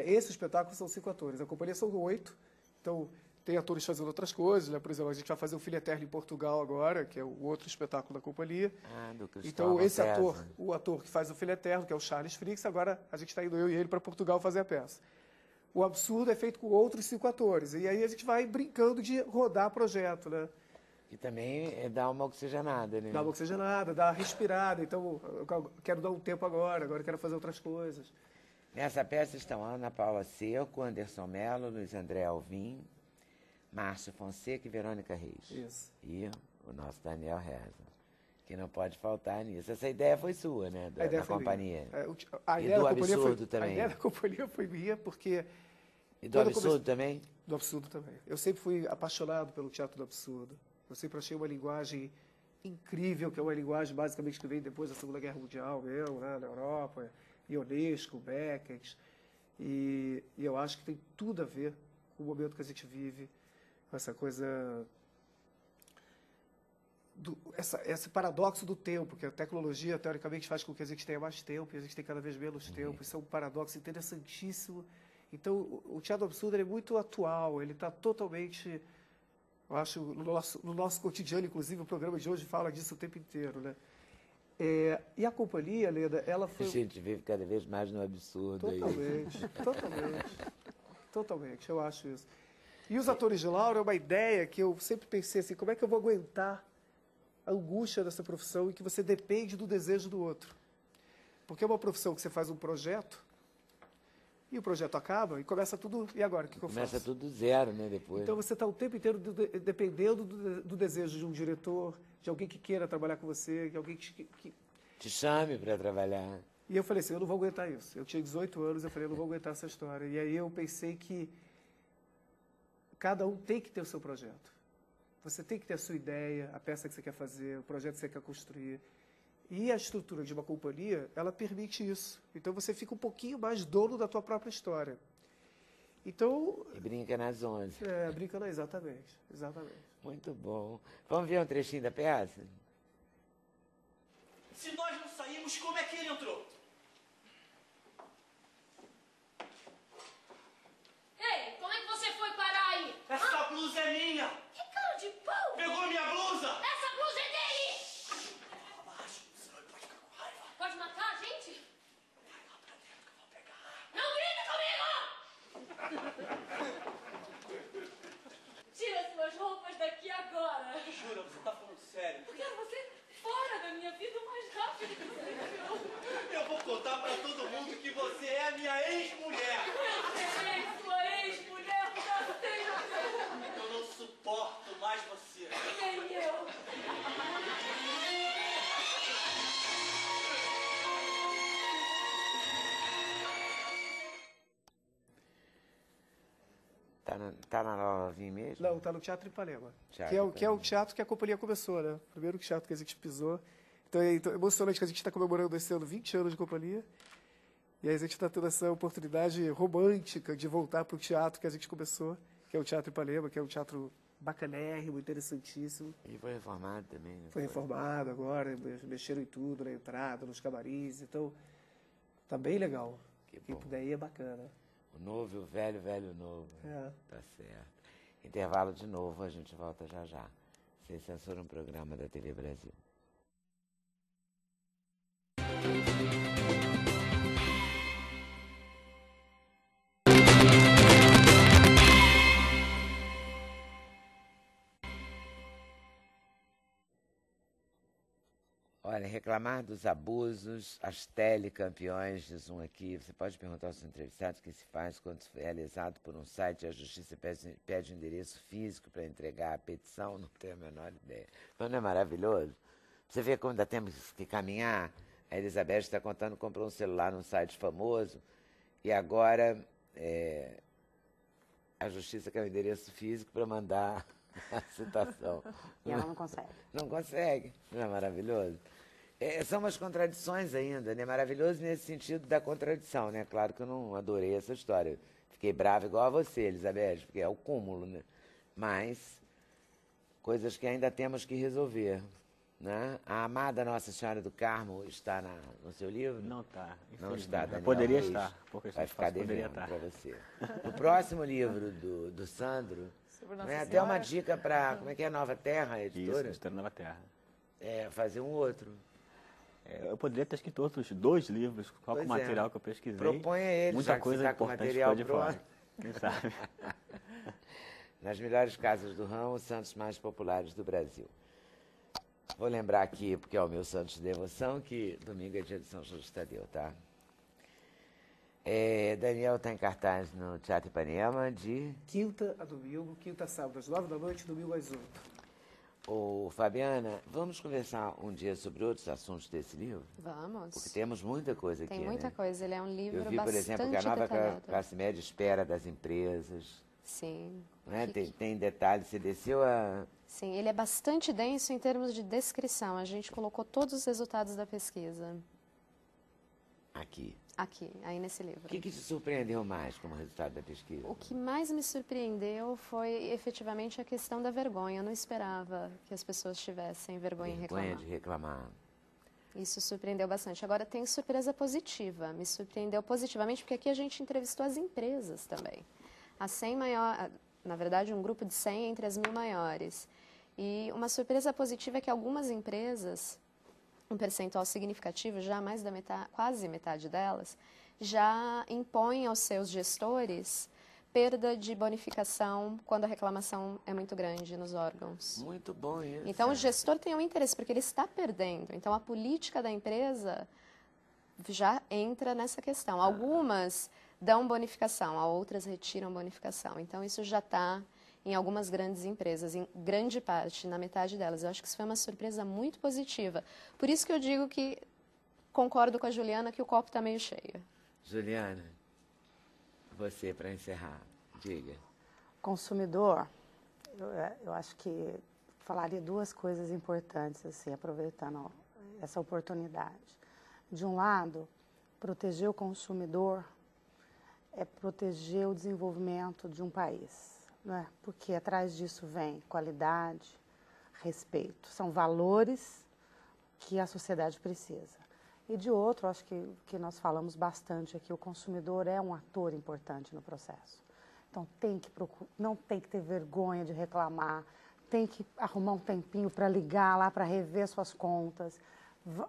E: Esse espetáculo são 5 atores. A companhia são 8, então tem atores fazendo outras coisas, né? Por exemplo, a gente vai fazer o Filho Eterno em Portugal agora, que é o outro espetáculo da companhia.
A: Do Cristóvão
E: então, esse
A: César.
E: ator, o ator que faz o Filho Eterno, que é o Charles Frix, agora a gente está indo eu e ele para Portugal fazer a peça. O Absurdo é feito com outros 5 atores. E aí a gente vai brincando de rodar projeto, né?
A: E também dá uma oxigenada, né?
E: Dá uma oxigenada, dá uma respirada. Então, eu quero dar um tempo agora eu quero fazer outras coisas.
A: Nessa peça estão Ana Paula Seco, Anderson Mello, Luiz André Alvim, Márcio Fonseca e Verônica Reis.
E: Isso.
A: E o nosso Daniel Reza, que não pode faltar nisso. Essa ideia foi sua, né? Da companhia.
E: E do Absurdo também. A ideia da companhia foi minha, porque...
A: E do Absurdo também?
E: Do Absurdo também. Eu sempre fui apaixonado pelo Teatro do Absurdo. Eu sempre achei uma linguagem incrível, que é uma linguagem basicamente que vem depois da Segunda Guerra Mundial mesmo, né, na Europa, Ionesco, Beckett. E eu acho que tem tudo a ver com o momento que a gente vive, com essa coisa... esse paradoxo do tempo, que a tecnologia, teoricamente, faz com que a gente tenha mais tempo e a gente tem cada vez menos tempo. Isso é um paradoxo interessantíssimo. Então, o Teatro Absurdo é muito atual, ele está totalmente... Eu acho, no nosso cotidiano, inclusive, o programa de hoje fala disso o tempo inteiro, né? E a companhia, Leda, ela foi...
A: A gente vive cada vez mais no absurdo.
E: Totalmente, eu acho isso. E os atores de Laura é uma ideia que eu sempre pensei assim, como é que eu vou aguentar a angústia dessa profissão em que você depende do desejo do outro? Porque é uma profissão que você faz um projeto, e o projeto acaba e começa tudo... E agora, o que eu faço?
A: Começa tudo do zero, né, depois.
E: Então você está o tempo inteiro dependendo do desejo de um diretor, de alguém que queira trabalhar com você, de alguém que
A: te chame para trabalhar.
E: E eu falei assim, eu não vou aguentar isso. Eu tinha 18 anos, eu falei, eu não vou aguentar essa história. E aí eu pensei que cada um tem que ter o seu projeto. Você tem que ter a sua ideia, a peça que você quer fazer, o projeto que você quer construir. E a estrutura de uma companhia, ela permite isso. Então você fica um pouquinho mais dono da tua própria história. Então...
A: E brinca nas 11.
E: Brinca exatamente.
A: Muito bom. Vamos ver um trechinho da peça?
H: Se nós não saímos, como é que ele entrou?
I: Ei, como é que você foi parar aí?
H: Essa blusa é minha!
I: Que cara de pau!
H: Pegou minha blusa!
I: Essa blusa é dele!
H: Abaixo, senão ele pode ficar com raiva.
I: Pode matar a gente?
H: Vai lá pra dentro que eu vou pegar.
I: Não grita comigo! Tira suas roupas,
H: Eu vou contar pra todo mundo que você é a minha ex-mulher.
I: Eu sua ex-mulher, já tenho.
H: Eu não suporto mais você.
I: Nem eu.
A: Tá na Lavim mesmo?
E: Não, está no Teatro Ipanema.
A: Teatro
E: Que é o teatro que a companhia começou, né? O primeiro teatro que a gente pisou. Então é emocionante que a gente está comemorando esse ano 20 anos de companhia. E aí a gente está tendo essa oportunidade romântica de voltar para o teatro que a gente começou, que é o Teatro Ipanema, que é um teatro bacanérrimo, interessantíssimo.
A: E foi reformado também, né?
E: Foi reformado agora, mexeram em tudo, na entrada, nos camarins. Então, tá bem legal. Quem puder ir é bacana.
A: O novo e o velho, velho e o novo.
E: É.
A: Tá certo. Intervalo de novo, a gente volta já já. Sem Censura, um programa da TV Brasil. Olha, reclamar dos abusos, as telecampeões, diz um aqui. Você pode perguntar aos entrevistados o que se faz quando é realizado por um site e a justiça pede um endereço físico para entregar a petição. Não tenho a menor ideia. Mas não é maravilhoso? Você vê como ainda temos que caminhar. A Elizabeth está contando que comprou um celular num site famoso e agora a justiça quer um endereço físico para mandar a citação.
B: E ela não consegue.
A: Não consegue. Não é maravilhoso? São umas contradições ainda, né? Maravilhoso nesse sentido da contradição, né? Claro que eu não adorei essa história. Fiquei brava igual a você, Elizabeth, porque é o cúmulo, né? Mas coisas que ainda temos que resolver, né? A amada Nossa Senhora do Carmo está no seu livro?
D: Não está.
A: Não está, Daniel.
D: Poderia
A: Luiz.
D: estar.
A: Vai ficar devendo para você. O próximo livro do Sandro,
F: Nossa
A: até uma dica para, como é que é, Nova Terra, a editora?
D: Isso, editora Nova Terra.
A: Fazer um outro.
D: Eu poderia ter escrito outros 2 livros, só com o material que eu pesquisei.
A: Proponha ele,
D: muita
A: já que
D: coisa
A: você tá com
D: importante
A: material
D: ficou de fora. Quem sabe?
A: Nas melhores casas do ramo, os santos mais populares do Brasil. Vou lembrar aqui, porque é o meu santo de devoção, que domingo é dia de São Justo Tadeu, tá? Daniel está em cartaz no Teatro Ipanema de...
E: Quinta a domingo, quinta a sábado, às 9 da noite, domingo às 8.
A: Ô, Fabiana, vamos conversar um dia sobre outros assuntos desse livro?
C: Vamos.
A: Porque temos muita coisa aqui,
C: Tem muita
A: né?
C: coisa. Ele é um livro
A: Eu vi,
C: bastante
A: por exemplo, que a nova
C: detalhado.
A: classe média espera das empresas.
C: Sim.
A: Né? Tem detalhes, você desceu a...
C: Sim, ele é bastante denso em termos de descrição. A gente colocou todos os resultados da pesquisa
A: Aqui.
C: aí nesse livro.
A: O que te surpreendeu mais como resultado da pesquisa?
C: O que mais me surpreendeu foi efetivamente a questão da vergonha. Eu não esperava que as pessoas tivessem vergonha em reclamar.
A: Vergonha de reclamar.
C: Isso surpreendeu bastante. Agora, tem surpresa positiva. Me surpreendeu positivamente porque aqui a gente entrevistou as empresas também. As 100 maiores, na verdade, um grupo de 100 entre as 1000 maiores. E uma surpresa positiva é que algumas empresas, um percentual significativo, já mais da metade, quase metade delas, já impõem aos seus gestores perda de bonificação quando a reclamação é muito grande nos órgãos.
A: Muito bom isso.
C: Então, o gestor tem um interesse, porque ele está perdendo. Então, a política da empresa já entra nessa questão. Algumas dão bonificação, outras retiram bonificação. Então, isso já está em algumas grandes empresas, em grande parte, na metade delas. Eu acho que isso foi uma surpresa muito positiva. Por isso que eu digo que concordo com a Juliana que o copo está meio cheio.
A: Juliana, você para encerrar, diga.
B: Consumidor, eu acho que falaria 2 coisas importantes, assim, aproveitando essa oportunidade. De um lado, proteger o consumidor é proteger o desenvolvimento de um país, né? Porque atrás disso vem qualidade, respeito. São valores que a sociedade precisa. E de outro, acho que nós falamos bastante aqui, o consumidor é um ator importante no processo. Então, não tem que ter vergonha de reclamar, tem que arrumar um tempinho para ligar lá, para rever suas contas.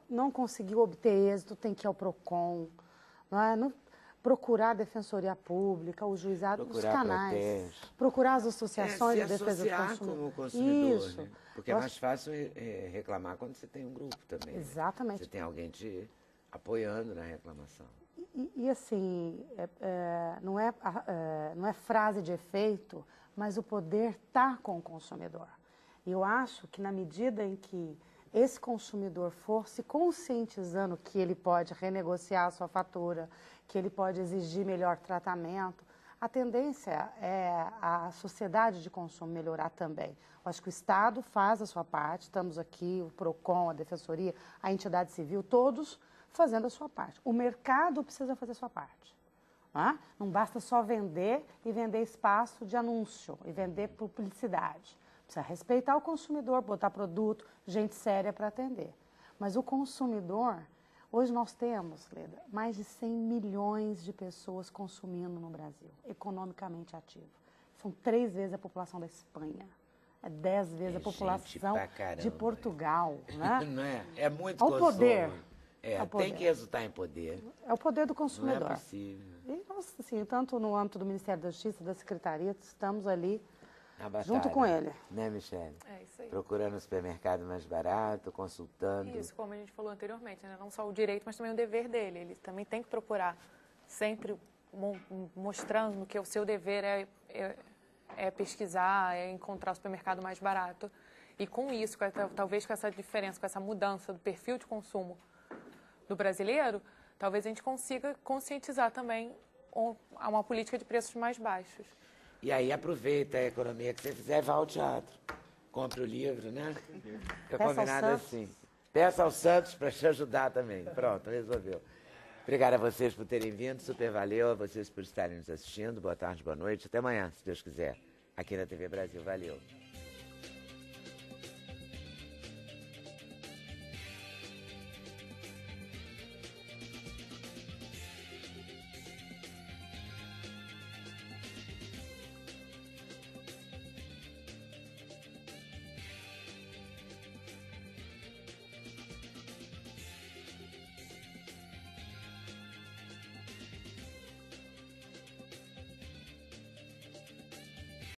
B: Não conseguiu obter êxito, tem que ir ao PROCON. Não é? procurar a defensoria pública, o juizado, os canais, procurar as associações de defesa do consumidor.
A: Como consumidor,
B: Isso.
A: né? Porque é mais fácil reclamar quando você tem um grupo também.
B: Exatamente.
A: Né? Você tem alguém te apoiando na reclamação.
B: E assim, não é frase de efeito, mas o poder está com o consumidor. E eu acho que na medida em que esse consumidor for se conscientizando que ele pode renegociar a sua fatura, que ele pode exigir melhor tratamento, a tendência é a sociedade de consumo melhorar também. Eu acho que o Estado faz a sua parte, estamos aqui, o PROCON, a Defensoria, a entidade civil, todos fazendo a sua parte. O mercado precisa fazer a sua parte. Não basta só vender e vender espaço de anúncio e vender publicidade. Precisa respeitar o consumidor, botar produto, gente séria para atender. Mas o consumidor, hoje nós temos, Leda, mais de 100 milhões de pessoas consumindo no Brasil, economicamente ativo. São 3 vezes a população da Espanha. É 10 vezes a população de Portugal. Né?
A: Não é? É muito
B: consumo.
A: Poder.
B: É o
A: poder. Tem que resultar em poder.
B: É o poder do consumidor.
A: Não é possível.
B: E nós, assim, tanto no âmbito do Ministério da Justiça, da Secretaria, estamos ali
A: batalha,
B: junto com ele.
A: Né, Michele?
F: É isso aí.
A: Procurando o supermercado mais barato, consultando.
F: Isso, como a gente falou anteriormente, né? Não só o direito, mas também o dever dele. Ele também tem que procurar, sempre mostrando que o seu dever é pesquisar, é encontrar o supermercado mais barato. E com isso, talvez com essa diferença, com essa mudança do perfil de consumo do brasileiro, talvez a gente consiga conscientizar também uma política de preços mais baixos.
A: E aí aproveita a economia que você fizer, vá ao teatro. Compre o livro, né? Fica combinado assim. Peça ao Santos para te ajudar também. Pronto, resolveu. Obrigada a vocês por terem vindo, super valeu. A vocês por estarem nos assistindo. Boa tarde, boa noite. Até amanhã, se Deus quiser. Aqui na TV Brasil. Valeu.